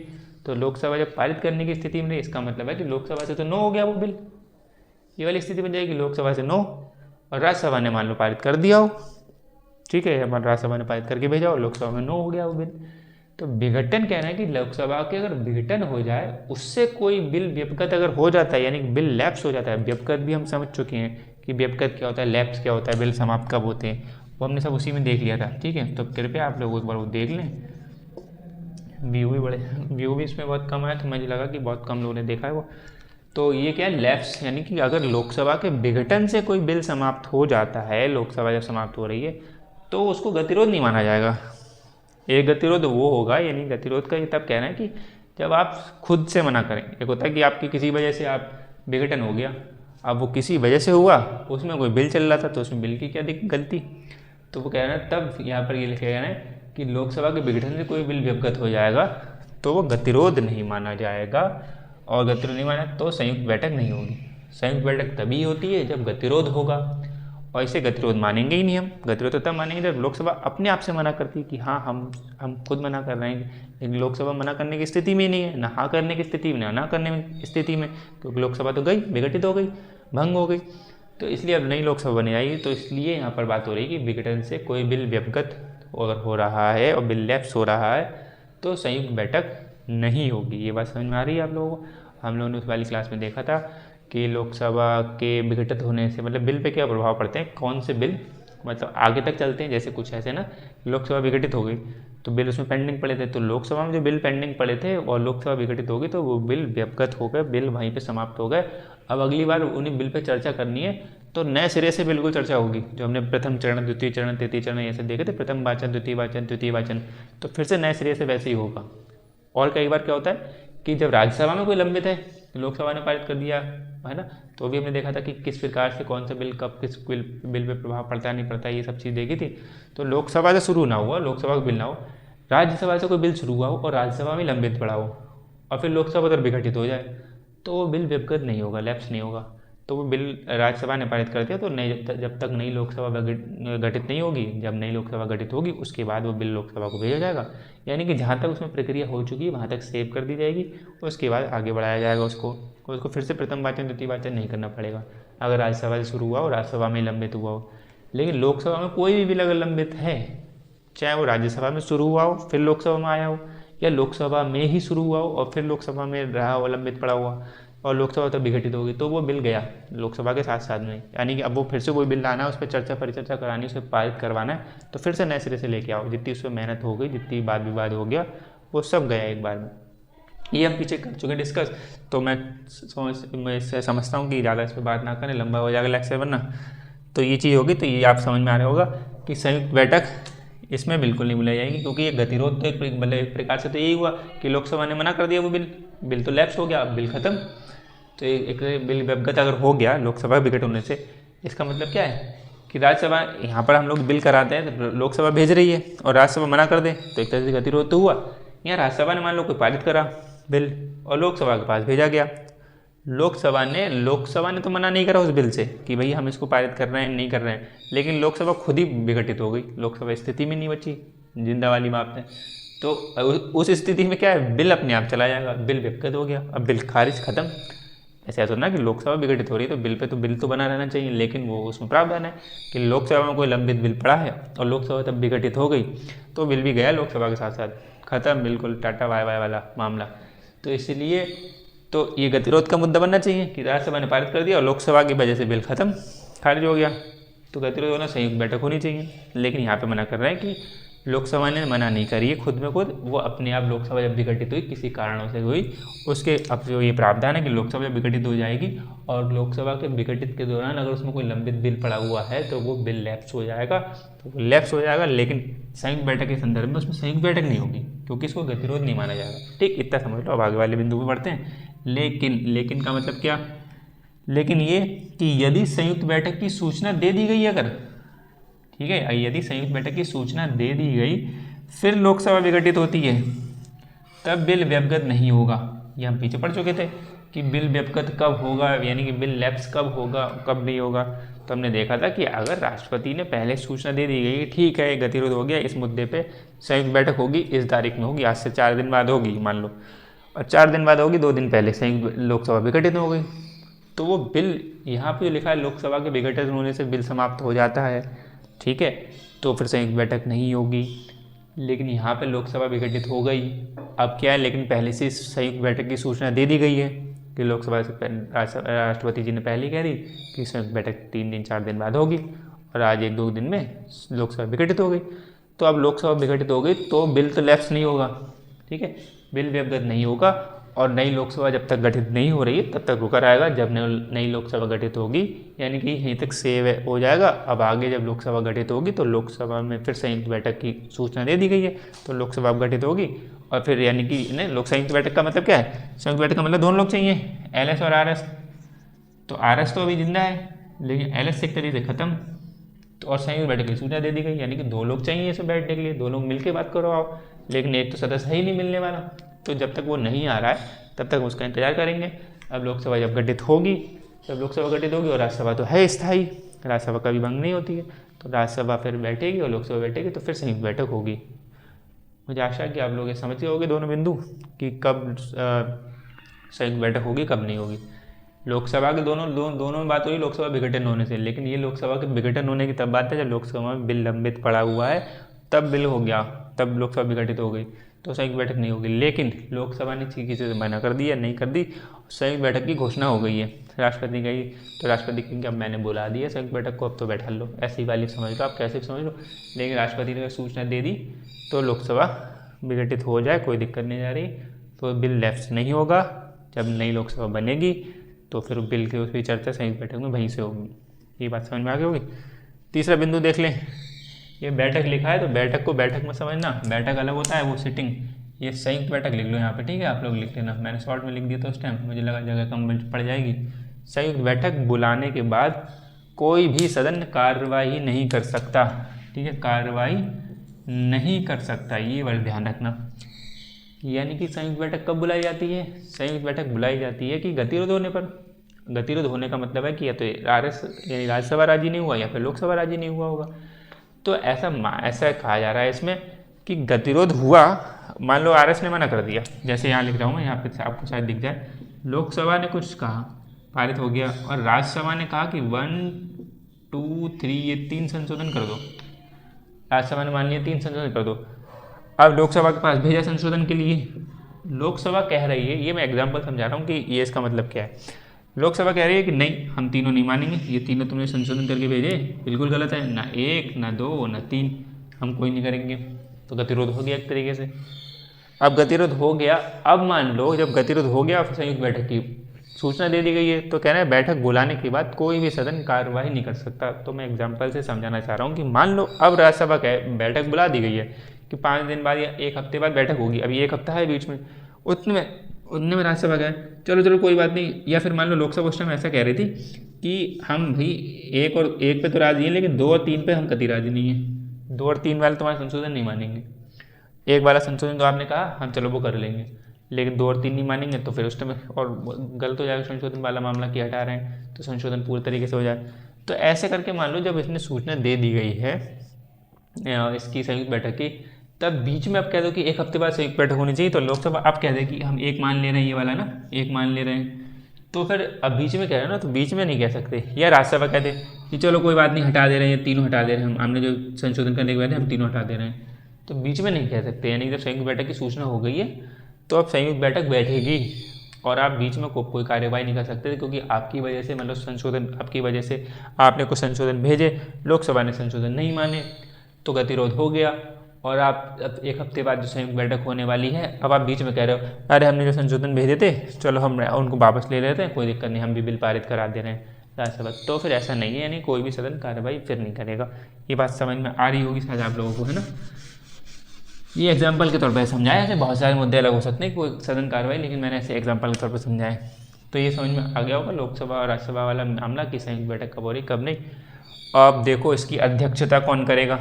तो लोकसभा जब पारित करने की स्थिति में रही, इसका मतलब है कि लोकसभा से तो नो हो गया वो बिल, ये वाली स्थिति बन जाएगी, लोकसभा से नो, और राज्यसभा ने मान लो पारित कर दिया हो, ठीक है, हमारे राज्यसभा ने पारित करके भेजा हो, लोकसभा में नो हो गया वो बिल। तो विघटन कहना है कि लोकसभा के अगर विघटन हो जाए, उससे कोई बिल व्यपगत अगर हो जाता है, यानी बिल लैप्स हो जाता है, व्यपगत भी हम समझ चुके हैं कि व्यपगत क्या होता है, लैप्स क्या होता है, बिल समाप्त कब होते हैं, वो हमने सब उसी में देख लिया था, ठीक है, तो कृपया आप लोग एक बार वो देख लें। व्यू भी इसमें बहुत कम आया, तो मुझे लगा कि बहुत कम लोगों ने देखा है वो। तो ये क्या है, लैप्स, यानी कि अगर लोकसभा के विघटन से कोई बिल समाप्त हो जाता है, लोकसभा जब समाप्त हो रही है, तो उसको गतिरोध नहीं माना जाएगा। एक गतिरोध वो होगा, यानी गतिरोध का ये तब कहना है कि जब आप खुद से मना करें। एक होता है कि आपकी किसी वजह से आप विघटन हो गया, अब वो किसी वजह से हुआ, उसमें कोई बिल चल रहा था, तो उसमें बिल की क्या गलती, तो वो कहना है, तब यहाँ पर ये लिखा गया है कि लोकसभा के विघटन से कोई बिल व्यपगत हो जाएगा तो वो गतिरोध नहीं माना जाएगा, और गतिरोध नहीं माना तो संयुक्त बैठक नहीं होगी। संयुक्त बैठक तभी होती है जब गतिरोध होगा, और इसे गतिरोध मानेंगे ही नहीं हम। गतिरोध तो तब मानेंगे जब लोकसभा अपने आप से मना करती है कि हाँ हम खुद मना कर रहे हैं, लेकिन लोकसभा मना करने की स्थिति में नहीं है, ना हाँ करने की स्थिति में, ना करने की स्थिति में, क्योंकि लोकसभा तो गई, विघटित हो गई, भंग हो गई, तो इसलिए अब नई लोकसभा बनी जाएगी। तो इसलिए यहाँ पर बात हो रही है कि विघटन से कोई बिल व्यपगत अगर हो रहा है और बिल लैप्स हो रहा है तो संयुक्त बैठक नहीं होगी। ये बात समझ में आ रही है आप लोगों को? हम लोगों ने उस वाली क्लास में देखा था कि लोकसभा के विघटित होने से मतलब बिल पे क्या प्रभाव पड़ते हैं, कौन से बिल मतलब आगे तक चलते हैं, जैसे कुछ ऐसे ना, लोकसभा विघटित हो गई तो बिल उसमें पेंडिंग पड़े थे, तो लोकसभा में जो बिल पेंडिंग पड़े थे और लोकसभा विघटित हो गई तो वो बिल व्यपगत हो गए, बिल वहीं पे समाप्त हो गए। अब अगली बार उन्हीं बिल पे चर्चा करनी है तो नए सिरे से बिल्कुल चर्चा होगी। जो हमने प्रथम चरण, द्वितीय चरण, तृतीय चरण ऐसे देखे थे, प्रथम वाचन, द्वितीय वाचन, तृतीय वाचन, तो फिर से नए सिरे से वैसे ही होगा। और कई बार क्या होता है कि जब राज्यसभा में कोई लंबित है, लोकसभा ने पारित कर दिया है ना, तो भी हमने देखा था कि किस प्रकार से कौन सा बिल कब किस बिल पे प्रभाव पड़ता है नहीं पड़ता है, ये सब चीज़ देखी थी। तो लोकसभा से शुरू ना हुआ, लोकसभा का बिल ना हो, राज्यसभा से कोई बिल शुरू हुआ हो और राज्यसभा में लंबित पड़ा हो और फिर लोकसभा उधर विघटित हो जाए तो वो बिल व्यपगत नहीं होगा, लैप्स नहीं होगा। तो वो बिल राज्यसभा ने पारित कर दिया तो नई जब तक नई लोकसभा गठित नहीं होगी, जब नई लोकसभा गठित होगी उसके बाद वो बिल लोकसभा को भेजा जाएगा, यानी कि जहाँ तक उसमें प्रक्रिया हो चुकी है वहाँ तक सेव कर दी जाएगी, उसके बाद आगे बढ़ाया जाएगा उसको फिर से प्रथम वाचन, द्वितीय वाचन नहीं करना पड़ेगा अगर राज्यसभा से शुरू हुआ हो, राज्यसभा में लंबित हुआ हो। लेकिन लोकसभा में कोई भी बिल अगर लंबित है, चाहे वो राज्यसभा में शुरू हुआ हो फिर लोकसभा में आया हो, या लोकसभा में ही शुरू हुआ हो और फिर लोकसभा में रहा हो, लंबित पड़ा हुआ, और लोकसभा तब विघटित होगी, तो वो बिल गया लोकसभा के साथ साथ में, यानी कि अब वो फिर से कोई बिल लाना है, उस पर चर्चा परिचर्चा करानी, उस पर पारित करवाना है, तो फिर से नए सिरे से लेके आओ। जितनी उसमें मेहनत हो गई, जितनी वाद विवाद हो गया, वो सब गया एक बार में। ये हम पीछे कर चुके हैं डिस्कस, तो मैं इससे समझता हूँ कि ज़्यादा इस पर बात ना करें, लंबा हो जाएगा लेक्चर वरना। तो ये चीज़ होगी, तो ये आप समझ में आ रहा होगा कि संयुक्त बैठक इसमें बिल्कुल नहीं बुलाई जाएगी, क्योंकि ये गतिरोध तो एक प्रकार से तो यही हुआ कि लोकसभा ने मना कर दिया, वो बिल तो लैप्स हो गया, अब बिल खत्म। तो एक बिल व्यपगत अगर हो गया लोकसभा विघटित होने से, इसका मतलब क्या है कि राज्यसभा, यहाँ पर हम लोग बिल कराते हैं तो लोकसभा भेज रही है और राज्यसभा मना कर दे, तो एक तरह से गतिरोध तो हुआ। यहाँ राज्यसभा ने मान लो कोई पारित करा बिल और लोकसभा के पास भेजा गया, लोकसभा ने तो मना नहीं करा उस बिल से कि भाई हम इसको पारित कर रहे हैं, नहीं कर रहे हैं, लेकिन लोकसभा खुद ही विघटित हो गई, लोकसभा स्थिति में नहीं बची, जिंदा वाली बात है। तो उस स्थिति में क्या है, बिल अपने आप चला जाएगा, बिल व्यपगत हो गया, अब बिल खारिज खत्म। ऐसा तो ना कि लोकसभा विघटित हो रही है तो बिल तो बना रहना चाहिए, लेकिन वो उसमें प्रावधान है कि लोकसभा में कोई लंबित बिल पड़ा है और लोकसभा तब विघटित हो गई तो बिल भी गया लोकसभा के साथ साथ, खत्म, बिल्कुल टाटा बाय बाय वाला मामला। तो इसलिए तो ये गतिरोध का मुद्दा बनना चाहिए कि राज्यसभा ने पारित कर दिया और लोकसभा की वजह से बिल खत्म, खारिज हो गया, तो गतिरोध होना, संयुक्त बैठक होनी चाहिए। लेकिन यहाँ पे मना कर रहे हैं कि लोकसभा ने मना नहीं करी है खुद में खुद, वो अपने आप लोकसभा जब विघटित हुई किसी कारणों से हुई, उसके अब जो ये प्रावधान है कि लोकसभा जब विघटित हो जाएगी और लोकसभा के विघटित के दौरान अगर उसमें कोई लंबित बिल पड़ा हुआ है तो वो बिल लैप्स हो जाएगा, लेकिन संयुक्त बैठक के संदर्भ में उसमें संयुक्त बैठक नहीं होगी, क्योंकि इसको गतिरोध नहीं माना जाएगा। ठीक, इतना समझ लो। अब आगे वाले बिंदु पे बढ़ते हैं। लेकिन का मतलब क्या? लेकिन ये कि यदि संयुक्त बैठक की सूचना दे दी गई अगर, ठीक है, यदि संयुक्त बैठक की सूचना दे दी गई फिर लोकसभा विघटित होती है तब बिल व्यवगत नहीं होगा। ये हम पीछे पढ़ चुके थे कि बिल व्यवगत कब होगा, यानी कि बिल लैप्स कब होगा, कब नहीं होगा। तो हमने देखा था कि अगर राष्ट्रपति ने पहले सूचना दे दी गई, ठीक है गतिरोध हो गया, इस मुद्दे पे संयुक्त बैठक होगी, इस तारीख में होगी, आज से 4 दिन बाद होगी मान लो, और 4 दिन बाद होगी, 2 दिन पहले संयुक्त लोकसभा विघटित हो गई, तो वो बिल यहाँ पे लिखा है लोकसभा के विघटित होने से बिल समाप्त हो जाता है, ठीक है, तो फिर संयुक्त बैठक नहीं होगी। लेकिन यहाँ पे लोकसभा विघटित हो गई, अब क्या है, लेकिन पहले से संयुक्त बैठक की सूचना दे दी गई है कि लोकसभा से राष्ट्रपति जी ने पहले कह दी कि संयुक्त बैठक 3 दिन 4 दिन बाद होगी, और आज 1-2 दिन में लोकसभा विघटित हो गई। तो अब लोकसभा विघटित हो गई तो बिल तो लैप्स नहीं होगा, ठीक है, बिल व्यवगत नहीं होगा, और नई लोकसभा जब तक गठित नहीं हो रही है तब तक रुका रहेगा। जब नई लोकसभा गठित होगी, यानी कि यहीं तक सेव हो जाएगा। अब आगे जब लोकसभा गठित होगी तो लोकसभा में फिर संयुक्त बैठक की सूचना दे दी गई है तो लोकसभा गठित होगी, और फिर यानी कि नहीं, संयुक्त बैठक का मतलब क्या है? संयुक्त बैठक का मतलब 2 लोग चाहिए, LS और RS। तो RS तो अभी जिंदा है लेकिन LS एक तरीके से खत्म, तो और संयुक्त बैठक की सूचना दे दी गई, यानी कि 2 लोग चाहिए इसमें बैठने के लिए, 2 लोग मिलकर बात करो आओ। लेकिन एक तो सदस्य ही नहीं मिलने वाला, तो जब तक वो नहीं आ रहा है तब तक उसका इंतजार करेंगे। अब लोकसभा जब गठित होगी, जब लोकसभा गठित होगी, और राज्यसभा तो है स्थायी, राज्यसभा कभी भंग नहीं होती है, तो राज्यसभा फिर बैठेगी और लोकसभा बैठेगी, तो फिर संयुक्त बैठक होगी। मुझे आशा है कि आप लोग ये समझ गए होंगे दोनों बिंदु कि कब संयुक्त बैठक होगी कब नहीं होगी। लोकसभा के दोनों में बात हुई लोकसभा विघटन होने से, लेकिन ये लोकसभा के विघटन होने की तब बात है जब लोकसभा में बिल लंबित पड़ा हुआ है, तब बिल हो गया, तब लोकसभा विघटित हो गई, तो संयुक्त बैठक नहीं होगी। लेकिन लोकसभा ने किसी से मना कर दी या नहीं कर दी, संयुक्त बैठक की घोषणा हो गई है, राष्ट्रपति गई तो राष्ट्रपति कहेंगे अब मैंने बुला दिया संयुक्त बैठक को, अब तो बैठा लो, ऐसी वाली समझ लो, आप कैसे भी समझ लो। लेकिन राष्ट्रपति ने सूचना दे दी तो लोकसभा विघटित हो जाए, कोई दिक्कत नहीं जा रही, तो बिल लैप्स नहीं होगा। जब नई लोकसभा बनेगी तो फिर बिल की उसकी चर्चा संयुक्त बैठक में वहीं से होगी। ये बात समझ में आ गई होगी। तीसरा बिंदु देख लें, ये बैठक लिखा है तो बैठक को बैठक में समझना, बैठक अलग होता है वो सिटिंग, ये संयुक्त बैठक लिख लो यहाँ पे, ठीक है, आप लोग लिख लेना, मैंने शॉर्ट में लिख दिया था उस टाइम, मुझे लगा जगह कम पड़ जाएगी। संयुक्त बैठक बुलाने के बाद कोई भी सदन कार्रवाई नहीं कर सकता, ठीक है, कार्रवाई नहीं कर सकता, ये वर्ड ध्यान रखना। यानी कि संयुक्त बैठक कब बुलाई जाती है? संयुक्त बैठक बुलाई जाती है कि गतिरोध होने पर। गतिरोध होने का मतलब है कि या तो RS यानी राज्यसभा राजी नहीं हुआ या फिर लोकसभा राजी नहीं हुआ होगा। तो ऐसा कहा जा रहा है इसमें कि गतिरोध हुआ, मान लो RS ने मना कर दिया, जैसे यहाँ लिख रहा हूँ मैं, यहाँ पे आपको शायद दिख जाए, लोकसभा ने कुछ कहा, पारित हो गया, और राज्यसभा ने कहा कि 1, 2, 3 ये 3 संशोधन कर दो। राज्यसभा ने मान लिया 3 संशोधन कर दो। अब लोकसभा के पास भेजा संशोधन के लिए, लोकसभा कह रही है, ये मैं एग्जाम्पल समझा रहा हूँ कि ये इसका मतलब क्या है। लोकसभा कह रही है कि नहीं हम तीनों नहीं मानेंगे, ये तीनों तुमने संशोधन करके भेजे बिल्कुल गलत है, ना 1 ना 2 ना 3 हम कोई नहीं करेंगे, तो गतिरोध हो गया एक तरीके से। अब गतिरोध हो गया, अब मान लो जब गतिरोध हो गया फिर संयुक्त बैठक की सूचना दे दी गई है, तो कह रहे हैं बैठक बुलाने के बाद कोई भी सदन कार्रवाई नहीं कर सकता। तो मैं एग्जाम्पल से समझाना चाह रहा हूँ कि मान लो अब राज्यसभा बैठक बुला दी गई है कि 5 दिन बाद या 1 हफ्ते बाद बैठक होगी, अभी 1 हफ्ता है बीच में, उतने में राज्यसभा गए, चलो कोई बात नहीं। या फिर मान लो लोकसभा उस टाइम ऐसा कह रही थी कि हम भी 1 पे तो राजी हैं लेकिन 2 और 3 पे हम कतई राजी नहीं हैं, 2 और 3 वाले तुम्हारा संशोधन नहीं मानेंगे। 1 वाला संशोधन तो आपने कहा हम चलो वो कर लेंगे, लेकिन 2 और 3 नहीं मानेंगे, तो फिर उस टाइम और गलत हो जाएगा संशोधन वाला मामला कि हटा रहे हैं, तो संशोधन पूरी तरीके से हो जाए। तो ऐसे करके मान लो जब इसने सूचना दे दी गई है इसकी संयुक्त बैठक की, तब बीच में आप कह दो कि 1 हफ्ते बाद संयुक्त बैठक होनी चाहिए, तो लोकसभा आप कह दे कि हम 1 मान ले रहे हैं, ये वाला ना 1 मान ले रहे हैं, तो फिर अब बीच में कह रहे हैं ना, तो बीच में नहीं कह सकते। या राज्यसभा कह दे कि चलो कोई बात नहीं हटा दे रहे हैं, तीनों हटा दे रहे हैं, हमने जो संशोधन करने के बाद हम तीनों हटा दे रहे हैं, तो बीच में नहीं कह सकते। यानी जब संयुक्त बैठक की सूचना हो गई है तो अब संयुक्त बैठक बैठेगी और आप बीच में कोई कार्यवाही नहीं कर सकते, क्योंकि आपकी वजह से मतलब संशोधन, आपकी वजह से आपने कुछ संशोधन भेजे, लोकसभा ने संशोधन नहीं माने, तो गतिरोध हो गया। और आप अब 1 हफ्ते बाद जो संयुक्त बैठक होने वाली है, अब आप बीच में कह रहे हो अरे हमने जो संशोधन भेजे थे चलो हम उनको वापस ले लेते हैं, कोई दिक्कत नहीं, हम भी बिल पारित करा दे रहे हैं राज्यसभा। तो फिर ऐसा नहीं है, यानी कोई भी सदन कार्रवाई फिर नहीं करेगा। ये बात समझ में आ रही होगी शायद आप लोगों को, है ना। ये एग्जाम्पल के तौर पर समझाया, ऐसे बहुत सारे मुद्दे अलग हो सकते हैं कोई सदन कार्रवाई, लेकिन मैंने ऐसे एग्जाम्पल के तौर पर समझाया। तो ये समझ में आ गया होगा लोकसभा और राज्यसभा वाला मामला कि संयुक्त बैठक कब हो रही कब नहीं। अब देखो इसकी अध्यक्षता कौन करेगा,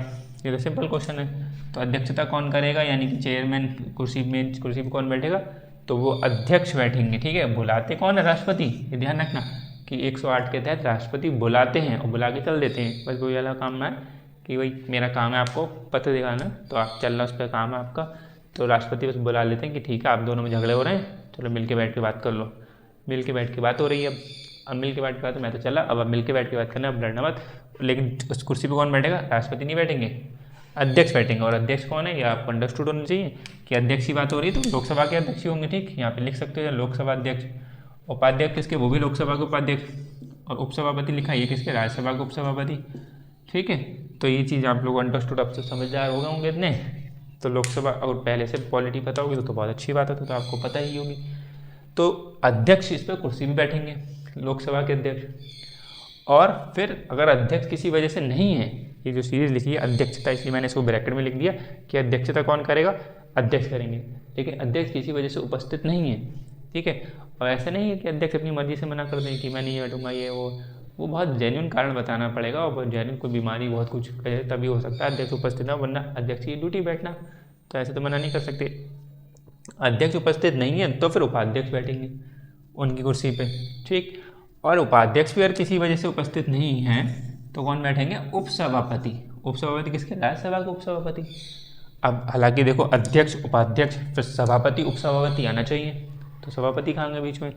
ये तो सिंपल क्वेश्चन है। तो अध्यक्षता कौन करेगा, यानी कि चेयरमैन कुर्सी पे कौन बैठेगा, तो वो अध्यक्ष बैठेंगे। ठीक है, बुलाते कौन है, राष्ट्रपति। ये ध्यान रखना कि 108 के तहत राष्ट्रपति बुलाते हैं और बुला के चल देते हैं। बस वही वाला काम है कि भाई मेरा काम है आपको पत्र दिखाना, तो आप चल रहा उस पर काम है आपका, तो राष्ट्रपति बस बुला लेते हैं कि ठीक है आप दोनों में झगड़े हो रहे हैं, चलो मिल के बैठ के बात कर लो। मिल के बैठ के बात हो रही है, अब मिल के बैठ के बात, मैं तो चला, अब मिल के बैठ के बात करना, अब लड़ना मत। लेकिन उस कुर्सी पर कौन बैठेगा, राष्ट्रपति नहीं बैठेंगे, अध्यक्ष बैठेंगे। और अध्यक्ष कौन है, ये आपको अंडरस्टूड होना चाहिए कि अध्यक्ष की बात हो रही है तो लोकसभा के अध्यक्ष ही होंगे। ठीक, यहाँ पे लिख सकते हो लोकसभा अध्यक्ष। उपाध्यक्ष किसके, वो भी लोकसभा के उपाध्यक्ष। और उपसभापति लिखा है ये किसके, राज्यसभा के उपसभापति। ठीक है, तो ये चीज़ आप लोग अंडरस्टूड, अब से समझदार हो गए होंगे इतने। तो लोकसभा अगर पहले से पॉलिटी पता होगी तो बहुत अच्छी बात है, तो आपको पता ही होगी। तो अध्यक्ष इस पर कुर्सी भी बैठेंगे, लोकसभा के अध्यक्ष। और फिर अगर अध्यक्ष किसी वजह से नहीं है, ये जो सीरीज लिखी है अध्यक्षता, इसलिए मैंने इसको ब्रैकेट में लिख दिया कि अध्यक्षता कौन करेगा, अध्यक्ष करेंगे। लेकिन अध्यक्ष किसी वजह से उपस्थित नहीं है, ठीक है, और ऐसा नहीं है कि अध्यक्ष अपनी मर्जी से मना कर दें कि मैं नहीं बैठूंगा, ये वो बहुत जेन्युइन कारण बताना पड़ेगा, और जेन्युइन कोई बीमारी बहुत कुछ कहे तभी हो सकता है अध्यक्ष उपस्थित ना, वरना अध्यक्ष की ड्यूटी बैठना, तो ऐसे तो मना नहीं कर सकते। अध्यक्ष उपस्थित नहीं है तो फिर उपाध्यक्ष बैठेंगे उनकी कुर्सी पे। ठीक, और उपाध्यक्ष भी अगर किसी वजह से उपस्थित नहीं है तो कौन बैठेंगे, उपसभापति। उपसभापति किसके, राज्यसभा के उपसभापति। अब हालांकि देखो अध्यक्ष, उपाध्यक्ष, फिर सभापति, उपसभापति आना चाहिए, तो सभापति कहाँ गए बीच में।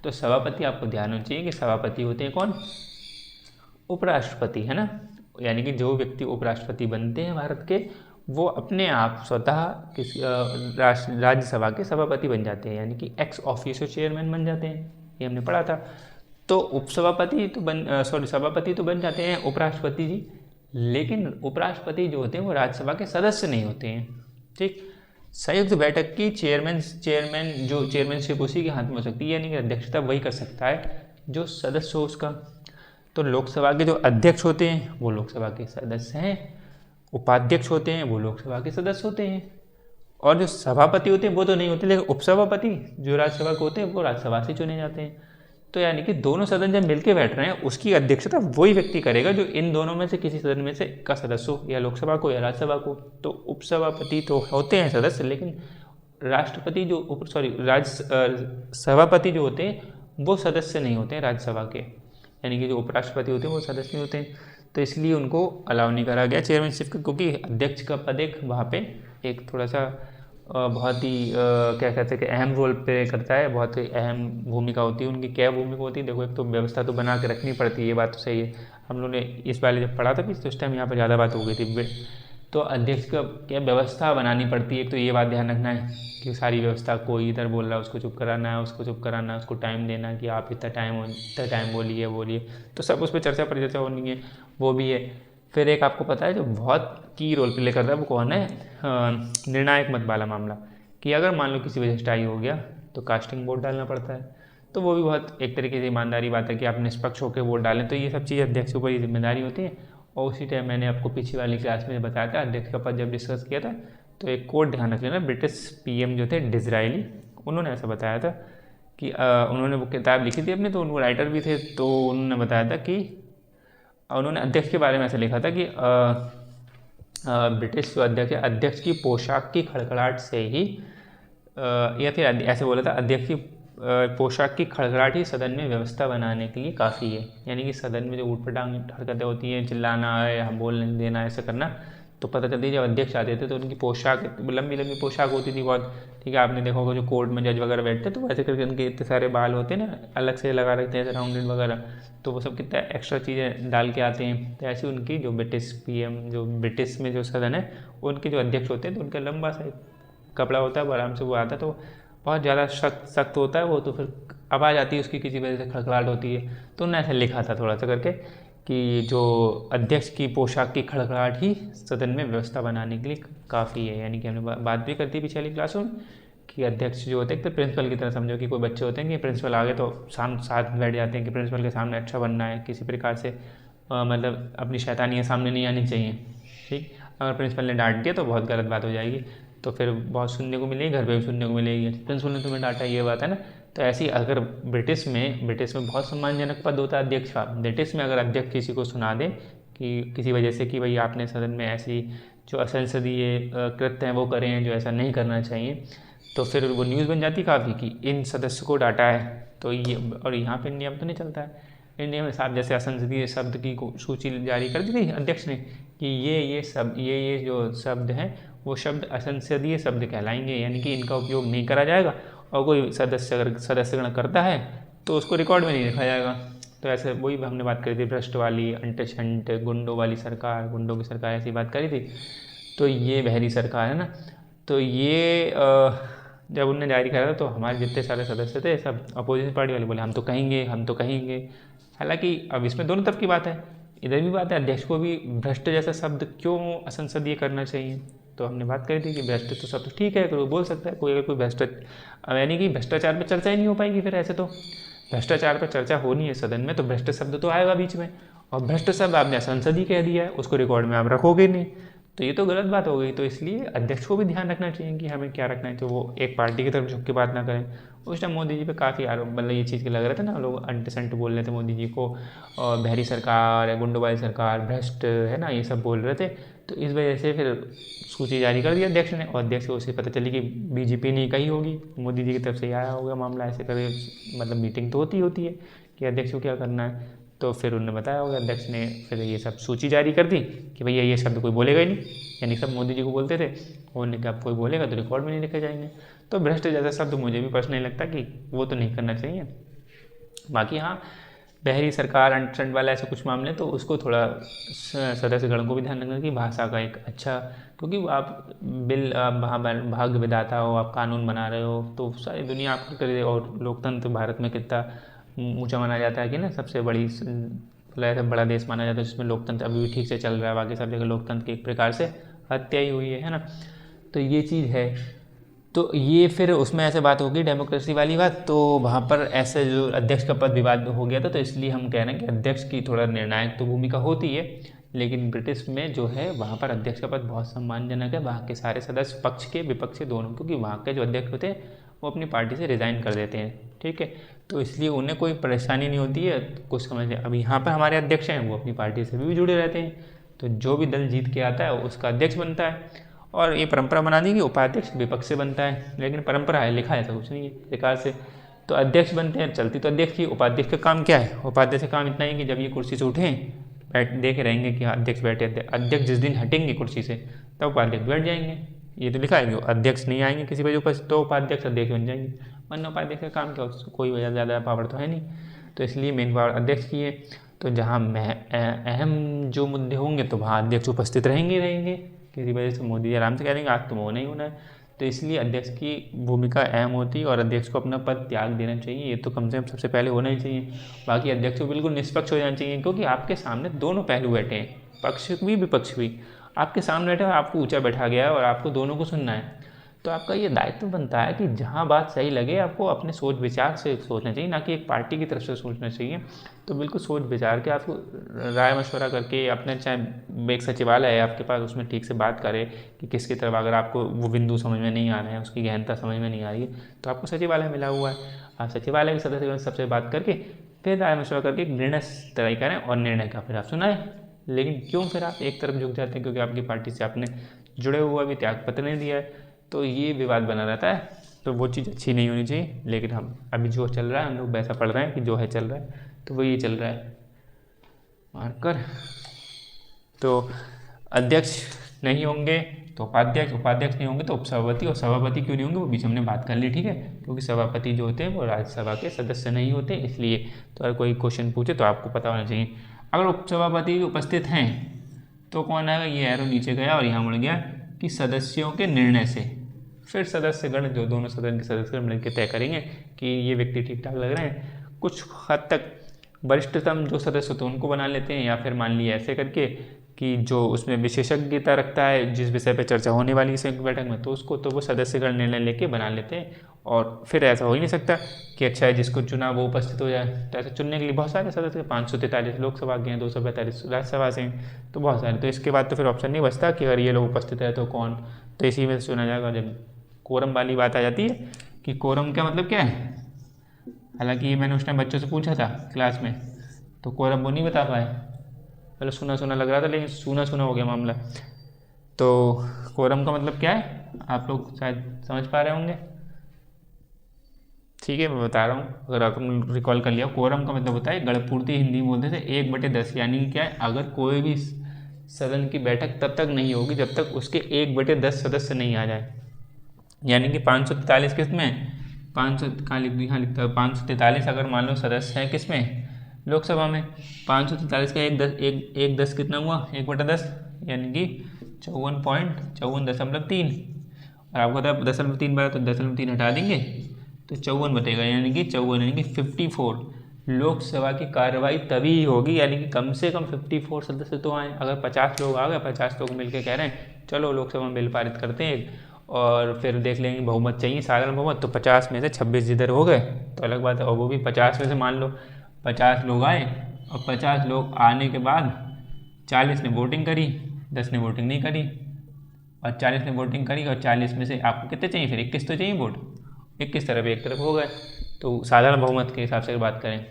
तो सभापति आपको ध्यान होना चाहिए कि सभापति होते हैं कौन, उपराष्ट्रपति, है ना। यानी कि जो व्यक्ति उपराष्ट्रपति बनते हैं भारत के, वो अपने आप स्वतः किस राज्यसभा के सभापति बन जाते हैं, यानी कि एक्स ऑफिशियो चेयरमैन बन जाते हैं, ये हमने पढ़ा था। तो उपसभापति तो सभापति तो बन जाते हैं उपराष्ट्रपति जी, लेकिन उपराष्ट्रपति जो होते हैं वो राज्यसभा के सदस्य नहीं होते हैं। ठीक, संयुक्त बैठक की चेयरमैनशिप उसी के हाथ में हो सकती है, यानी कि अध्यक्षता वही कर सकता है जो सदस्य हो उसका। तो लोकसभा के जो अध्यक्ष होते हैं वो लोकसभा के सदस्य हैं, उपाध्यक्ष होते हैं वो लोकसभा के सदस्य होते हैं, और जो सभापति होते हैं वो तो नहीं होते, लेकिन उपसभापति जो राज्यसभा के होते हैं वो राज्यसभा से चुने जाते हैं। तो यानी कि दोनों सदन जब मिलकर बैठ रहे हैं उसकी अध्यक्षता वही व्यक्ति करेगा जो इन दोनों में से किसी सदन में से का सदस्य हो, या लोकसभा को या राज्यसभा को। तो उपसभापति तो होते हैं सदस्य, लेकिन राष्ट्रपति जो सभापति जो होते हैं वो सदस्य नहीं होते हैं राज्यसभा के, यानी कि जो उपराष्ट्रपति होते हैं वो सदस्य नहीं होते हैं। तो इसलिए उनको अलाउ नहीं करा गया चेयरमैनशिप का, क्योंकि अध्यक्ष का पद एक वहाँ पे एक थोड़ा सा बहुत ही क्या कहते हैं कि अहम रोल प्ले करता है, बहुत ही अहम भूमिका होती है उनकी। क्या भूमिका होती है, देखो एक तो व्यवस्था तो बना के रखनी पड़ती है, ये बात तो सही है। हम लोगों ने इस बारे जब पढ़ा था कि उस टाइम यहाँ पर ज़्यादा बात हो गई थी। तो अध्यक्ष का क्या व्यवस्था बनानी पड़ती है, तो ये बात ध्यान रखना है कि सारी व्यवस्था, कोई इधर बोल रहा है उसको चुप कराना है, उसको चुप कराना है, उसको टाइम देना कि आप इतना टाइम बोलिए, तो सब उस पर चर्चा परिचर्चा होनी है, वो भी है। फिर एक आपको पता है जो बहुत की रोल प्ले कर रहा है वो कौन है, निर्णायक मत वाला मामला, कि अगर मान लो किसी वजह से टाई हो गया तो कास्टिंग वोट डालना पड़ता है। तो वो भी बहुत एक तरीके से ईमानदारी बात है कि आप निष्पक्ष होकर वोट डालें, तो ये सब चीज़ अध्यक्ष के ऊपर ही जिम्मेदारी होती है। और उसी टाइम मैंने आपको पिछली वाली क्लास में बताया था अध्यक्ष का पद जब डिस्कस किया था, तो एक कोट ध्यान रख लेना, ब्रिटिश पीएम जो थे डिज़रायली, उन्होंने ऐसा बताया था कि उन्होंने वो किताब लिखी थी अपनी, तो वो राइटर भी थे, तो उन्होंने बताया था कि उन्होंने अध्यक्ष के बारे में ऐसा लिखा था कि ब्रिटिश जो अध्यक्ष है, अध्यक्ष की पोशाक की खड़खड़ाहट से ही या फिर ऐसे बोला था, अध्यक्ष की पोशाक की खड़खड़ाहट ही सदन में व्यवस्था बनाने के लिए काफ़ी है। यानी कि सदन में जो ऊटपटांग हरकतें होती हैं, चिल्लाना है, हम बोलने देना, ऐसा करना, तो पता चलती है जब अध्यक्ष आते थे तो उनकी पोशाक लंबी लंबी पोशाक होती थी बहुत। ठीक है, आपने देखा होगा जो कोर्ट में जज वगैरह बैठते तो वैसे करके उनके इतने सारे बाल होते हैं ना, अलग से लगा रखते हैं राउंडेड वगैरह, तो वो सब कितना एक्स्ट्रा चीज़ें डाल के आते हैं। तो ऐसे उनकी जो ब्रिटिश पीएम, जो ब्रिटिश में जो सदन है उनके जो अध्यक्ष होते हैं, तो उनका लंबा सा कपड़ा होता है, वो आराम से वो आता है, तो बहुत ज़्यादा सख्त होता है वो, तो फिर आवाज़ आती है उसकी, किसी वजह से खड़खड़ाहट होती है। तो उन्होंने ऐसा लिखा था थोड़ा सा करके कि जो अध्यक्ष की पोशाक की खड़खड़ाहट ही सदन में व्यवस्था बनाने के लिए काफ़ी है। यानी कि हमने बात भी करती पिछली वाली क्लास में कि अध्यक्ष जो होते हैं तो प्रिंसिपल की तरह समझो कि कोई बच्चे होते हैं कि प्रिंसिपल आगे तो साथ बैठ जाते हैं कि प्रिंसिपल के सामने अच्छा बनना है, किसी प्रकार से मतलब अपनी शैतानियाँ सामने नहीं आनी चाहिए। ठीक, अगर प्रिंसिपल ने डांट दिया तो बहुत गलत बात हो जाएगी, तो फिर बहुत सुनने को मिलेगी, घर पे भी सुनने को मिलेगी, एक्सेप्टेंस सुनने तुम्हें डाटा, ये बात है ना। तो ऐसे ही अगर ब्रिटिश में बहुत सम्मानजनक पद होता है अध्यक्ष का। ब्रिटिश में अगर अध्यक्ष किसी को सुना दे कि किसी वजह से कि भाई आपने सदन में ऐसी जो असंसदीय कृत्य हैं वो करें हैं जो ऐसा नहीं करना चाहिए, तो फिर वो न्यूज़ बन जाती काफ़ी कि इन सदस्य को डांटा है। तो ये, और यहाँ पे इंडिया में तो नहीं चलता है। इंडिया में साहब जैसे असंसदीय शब्द की सूची जारी कर दी थी अध्यक्ष ने कि ये जो शब्द हैं वो शब्द असंसदीय शब्द कहलाएंगे, यानी कि इनका उपयोग नहीं करा जाएगा, और कोई सदस्यगण करता है तो उसको रिकॉर्ड में नहीं लिखा जाएगा। तो ऐसे वही हमने बात करी थी भ्रष्ट वाली, अंटशंट, गुंडों वाली सरकार, गुंडों की सरकार, ऐसी बात करी थी। तो ये बहरी सरकार है ना। तो ये जब उनने जारी करा था तो हमारे जितने सारे सदस्य थे सब अपोजिशन पार्टी वाले बोले हम तो कहेंगे। हालांकि अब इसमें दोनों तरफ की बात है, इधर भी बात है अध्यक्ष को भी भ्रष्ट जैसा शब्द क्यों असंसदीय करना चाहिए। तो हमने बात करी थी कि भ्रष्ट तो शब्द ठीक है, कोई बोल सकता है, कोई अगर कोई यानी कि भ्रष्टाचार पर चर्चा ही नहीं हो पाएगी। फिर ऐसे तो भ्रष्टाचार पर चर्चा होनी है सदन में तो भ्रष्ट शब्द तो आएगा बीच में, और भ्रष्ट शब्द आपने असंसदीय कह दिया है, उसको रिकॉर्ड में आप रखोगे नहीं, तो ये तो गलत बात हो गई। तो इसलिए अध्यक्ष को भी ध्यान रखना चाहिए कि हमें क्या रखना है, तो वो एक पार्टी की तरफ झुक के बात ना करें। उस टाइम मोदी जी पे काफ़ी आरोप, मतलब ये चीज़ के लग रहे थे ना, लोग अंट बोल रहे थे मोदी जी को, और बहरी सरकार, गुंडोबाजी सरकार, भ्रष्ट है ना, ये सब बोल रहे थे। तो इस वजह से फिर सूची जारी कर दी अध्यक्ष ने, और अध्यक्ष को उसे पता चली कि बीजेपी ने कही होगी, मोदी जी की तरफ से आया होगा मामला, ऐसे करे मतलब मीटिंग तो होती है कि अध्यक्ष को क्या करना है। तो फिर उन्होंने बताया होगा, अध्यक्ष ने फिर ये सब सूची जारी कर दी कि भैया ये शब्द कोई बोलेगा ही नहीं, यानी सब मोदी जी को बोलते थे, उन्होंने कहा कोई बोलेगा तो रिकॉर्ड में नहीं लिखे जाएंगे। तो भ्रष्ट जैसा शब्द मुझे भी पर्सनली लगता कि वो तो नहीं करना चाहिए। बाकी हाँ, बहरी सरकार, अंट वाला ऐसे कुछ मामले तो उसको थोड़ा सदस्यगण को भी ध्यान रखना कि भाषा का एक अच्छा, क्योंकि आप बिल भाग्य विधाता हो, आप कानून बना रहे हो, तो सारी दुनिया आपको करे, और लोकतंत्र भारत में कितना ऊंचा माना जाता है कि ना, सबसे बड़ा देश माना जाता है जिसमें लोकतंत्र अभी भी ठीक से चल रहा है, बाकी सब जगह लोकतंत्र की एक प्रकार से हत्या ही हुई है ना। तो ये चीज़ है। तो ये फिर उसमें ऐसे बात होगी डेमोक्रेसी वाली बात, तो वहाँ पर ऐसे जो अध्यक्ष का पद विवाद हो गया था, तो इसलिए हम कह रहे हैं कि अध्यक्ष की थोड़ा निर्णायक तो भूमिका होती है, लेकिन ब्रिटिश में जो है वहाँ पर अध्यक्ष का पद बहुत सम्मानजनक है। वहाँ के सारे सदस्य, पक्ष के विपक्ष के दोनों, क्योंकि वहाँ के जो अध्यक्ष होते हैं वो अपनी पार्टी से रिज़ाइन कर देते हैं, ठीक है, तो इसलिए उन्हें कोई परेशानी नहीं होती है कुछ समझ। अब यहाँ पर हमारे अध्यक्ष हैं वो अपनी पार्टी से भी जुड़े रहते हैं, तो जो भी दल जीत के आता है उसका अध्यक्ष बनता है, और ये परंपरा बना दी कि उपाध्यक्ष विपक्ष से बनता है, लेकिन परंपरा है, लिखा ऐसा कुछ नहीं है बेकार से। तो अध्यक्ष बनते हैं, चलती तो अध्यक्ष की। उपाध्यक्ष का काम क्या है? उपाध्यक्ष का काम इतना ही कि जब ये कुर्सी से उठें, देखे रहेंगे कि अध्यक्ष बैठे, अध्यक्ष जिस दिन हटेंगे कुर्सी से तब उपाध्यक्ष बैठ जाएंगे, ये तो लिखा है कि अध्यक्ष नहीं आएंगे किसी वजह पर तो उपाध्यक्ष अध्यक्ष बन जाएंगे, वरना उपाध्यक्ष का काम क्या, उसको कोई वजह ज़्यादा पावर तो है नहीं, तो इसलिए मेन पावर अध्यक्ष की है। तो जहाँ अहम जो मुद्दे होंगे तो वहाँ अध्यक्ष उपस्थित रहेंगे, किसी वजह से मोदी आराम से कह देंगे आज तुम होना ही होना है, तो इसलिए अध्यक्ष की भूमिका अहम होती है, और अध्यक्ष को अपना पद त्याग देना चाहिए, ये तो कम से कम सबसे पहले होना ही चाहिए। बाकी अध्यक्ष को बिल्कुल निष्पक्ष हो जाना चाहिए, क्योंकि आपके सामने दोनों पहलू बैठे हैं, पक्ष भी विपक्ष भी आपके सामने बैठे, और आपको ऊँचा बैठा गया है और आपको दोनों को सुनना है। तो आपका ये दायित्व बनता है कि जहाँ बात सही लगे आपको अपने सोच विचार से सोचना चाहिए, ना कि एक पार्टी की तरफ से सोचना चाहिए। तो बिल्कुल सोच विचार के आपको राय मशवरा करके अपने, चाहे एक सचिवालय है आपके पास, उसमें ठीक से बात करें कि किसकी तरफ, अगर आपको वो बिंदु समझ में नहीं आ रहे हैं, उसकी गहनता समझ में नहीं आ रही है, तो आपको सचिवालय मिला हुआ है, आप सचिवालय के सदस्य सबसे बात करके फिर राय मशवरा करके एक निर्णय तय करें, और निर्णय का फिर आप सुनाएं। लेकिन क्यों फिर आप एक तरफ झुक जाते हैं? क्योंकि आपकी पार्टी से आपने जुड़े हुआ भी त्यागपत्र नहीं दिया है, तो ये विवाद बना रहता है, तो वो चीज़ अच्छी नहीं होनी चाहिए। लेकिन हम अभी जो चल रहा है, हम लोग वैसा पढ़ रहे हैं कि जो है चल रहा है, तो वो ये चल रहा है मारकर। तो अध्यक्ष नहीं होंगे तो उपाध्यक्ष, उपाध्यक्ष नहीं होंगे तो उपसभापति, और सभापति क्यों नहीं होंगे वो बीच हमने बात कर ली, ठीक है, क्योंकि सभापति जो होते हैं वो राज्यसभा के सदस्य नहीं होते, इसलिए। तो अगर कोई क्वेश्चन पूछे तो आपको पता होना चाहिए। अगर उपसभापति उपस्थित हैं तो कौन आएगा? ये एरो नीचे गया और यहाँ मुड़ गया कि सदस्यों के निर्णय से, फिर सदस्यगण जो दोनों सदन के सदस्य मिलकर तय करेंगे कि ये व्यक्ति ठीक ठाक लग रहे हैं। कुछ हद तक वरिष्ठतम जो सदस्य होते हैं उनको बना लेते हैं, या फिर मान लिया ऐसे करके कि जो उसमें विशेषज्ञता रखता है जिस विषय पर चर्चा होने वाली है संयुक्त बैठक में, तो उसको तो वो सदस्यगण निर्णय लेके बना लेते हैं। और फिर ऐसा हो ही नहीं सकता कि अच्छा है जिसको चुना वो उपस्थित हो जाए, तो ऐसा चुनने के लिए बहुत सारे सदस्य, 543 लोकसभा के हैं, 245 राज्यसभा से हैं, तो बहुत सारे, तो इसके बाद तो फिर ऑप्शन नहीं बचता कि अगर ये लोग उपस्थित है तो कौन, तो इसी में चुना जाएगा। जब कोरम वाली बात आ जाती है कि कोरम का मतलब क्या है, हालांकि ये मैंने उस टाइम बच्चों से पूछा था क्लास में, तो कोरम वो नहीं बता पाए। पहले सुना सुना लग रहा था, लेकिन सुना सुना हो गया मामला। तो कोरम का मतलब क्या है आप लोग शायद समझ पा रहे होंगे। ठीक है, मैं बता रहा हूँ, अगर आपने रिकॉल कर लिया। कोरम का मतलब होता है गणपूर्ति, हिंदी में बोलते थे 1/10, यानी कि क्या है, अगर कोई भी सदन की बैठक तब तक नहीं होगी जब तक उसके 1/10 सदस्य नहीं आ जाए। यानी कि 543 किस में, 543 अगर मान लो सदस्य हैं किस में, लोकसभा में। 543 का 1/10 कितना हुआ, 1/10, यानी कि 54.54.3। और आपको पता है 0.3 बार तो 0.3 हटा देंगे तो 54 बचेगा, यानी कि 54 यानी कि 54। लोकसभा की कार्रवाई तभी होगी, यानी कि कम से कम 54 सदस्य तो आए। अगर 50 लोग आ गए, 50 लोग मिलकर कह रहे हैं चलो लोकसभा में बिल पारित करते हैं, और फिर देख लेंगे बहुमत चाहिए, साधारण बहुमत, तो 50 में से 26 जिधर हो गए तो अलग बात है। और वो भी 50 में से मान लो 50 लोग आए, और 50 लोग आने के बाद 40 ने वोटिंग करी, 10 ने वोटिंग नहीं करी, और 40 ने वोटिंग करी, और 40 में से आपको कितने चाहिए, फिर 21 तो चाहिए वोट, 21 तरफ एक तरफ हो गए। तो साधारण बहुमत के हिसाब से बात करें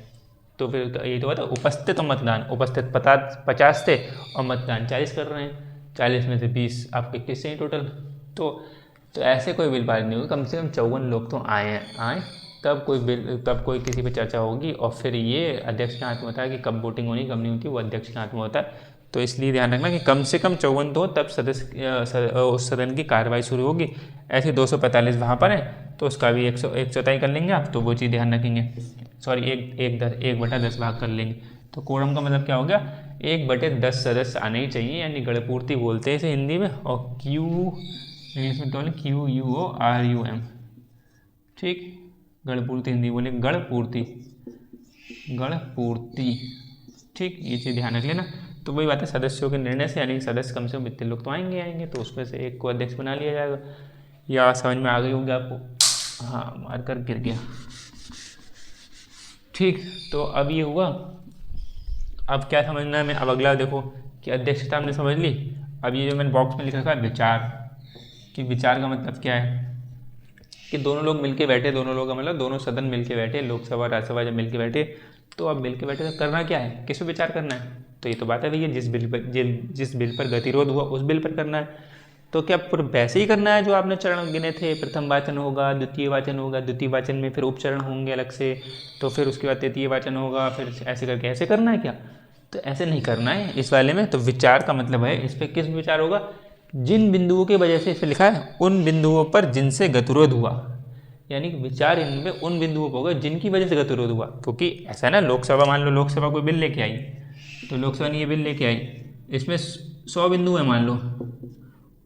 तो फिर ये तो होता है उपस्थित और मतदान। उपस्थित 50 थे और मतदान 40 कर रहे हैं, 40 में से 20 आपके 21 चाहिए टोटल। तो ऐसे कोई बिल पारित नहीं होगा, कम से कम 54 लोग तो आए तब कोई बिल, तब कोई किसी पे चर्चा होगी। और फिर ये अध्यक्ष के हाथ में होता है कि कब वोटिंग होनी कब नहीं होती, वो अध्यक्ष के हाथ में होता है। तो इसलिए ध्यान रखना कि कम से कम 54 तो तब उस सदन की कार्रवाई शुरू होगी। ऐसे 245 वहाँ पर है तो उसका भी 124 कर लेंगे आप, तो वो चीज़ ध्यान रखेंगे। सॉरी, 1/10 भाग कर लेंगे। तो कोरम का मतलब क्या हो गया, 1/10 सदस्य आने ही चाहिए, यानी गणपूर्ति बोलते हैं इसे हिंदी में। और इंग्लिश में क्या QUORUM, ठीक, गणपूर्ति हिंदी बोले गणपूर्ति, ठीक, ये चीज़ ध्यान रख लेना। तो वही बात है, सदस्यों के निर्णय से, यानी सदस्य कम से कम इतने लोग तो आएंगे, तो उसमें से एक को अध्यक्ष बना लिया जाएगा। या समझ में आ गई होगी आपको, हाँ मारकर गिर गया, ठीक। तो अब ये हुआ, अब क्या समझना है हमें, अब अगला देखो कि अध्यक्षता हमने समझ ली। अब ये जो मैंने बॉक्स में लिख रखा है विचार, कि विचार का मतलब क्या है कि दोनों लोग मिलके बैठे, दोनों लोग का मतलब दोनों सदन मिलके बैठे, लोकसभा राज्यसभा जब मिलके बैठे, तो अब मिलके बैठे तो करना क्या है, किस पर विचार करना है। तो ये तो बात है भैया, जिस बिल पर गतिरोध हुआ उस बिल पर करना है। तो क्या पूरा वैसे ही करना है जो आपने चरण गिने थे, प्रथम वाचन होगा, द्वितीय वाचन होगा, द्वितीय वाचन में फिर उपचरण होंगे अलग से, तो फिर उसके बाद तृतीय वाचन होगा, फिर ऐसे करके ऐसे करना है क्या, तो ऐसे नहीं करना है इस वाले में। तो विचार का मतलब है इस पर किस विचार होगा, जिन बिंदुओं की वजह से, इस पर लिखा है उन बिंदुओं पर जिनसे गतिरोध हुआ, यानी कि विचार इनमें उन बिंदुओं पर होगा जिनकी वजह से गतिरोध हुआ। क्योंकि ऐसा ना, लोकसभा मान लो लोकसभा कोई बिल लेके आई, तो लोकसभा ने ये बिल लेके आई, इसमें 100 बिंदु है मान लो,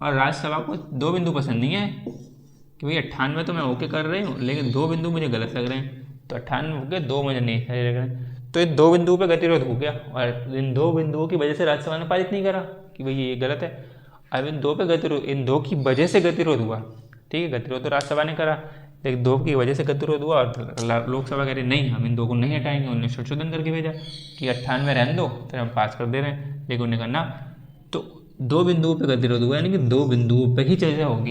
और राज्यसभा को 2 बिंदु पसंद नहीं है कि भाई 98 तो मैं ओके कर रही हूँ, लेकिन 2 बिंदु मुझे गलत लग रहे हैं, तो 98 हो गए, 2 मुझे नहीं सही लग रहे हैं। तो इन 2 बिंदुओं पर गतिरोध हो गया, और इन 2 बिंदुओं की वजह से राज्यसभा ने पारित नहीं करा कि भाई ये गलत है। अब इन 2 पे गतिरोध, इन 2 की वजह से गतिरोध हुआ, ठीक है, गतिरोध तो राज्यसभा ने करा, लेकिन 2 की वजह से गतिरोध हुआ, और लोकसभा कह रही नहीं हम इन 2 को नहीं हटाएंगे। उन्होंने संशोधन करके भेजा कि 98 रहने दो, फिर हम पास कर दे रहे हैं, लेकिन उन्होंने कहा ना। तो 2 बिंदुओं पे गतिरोध हुआ, यानी कि 2 बिंदुओं पे ही चर्चा होगी,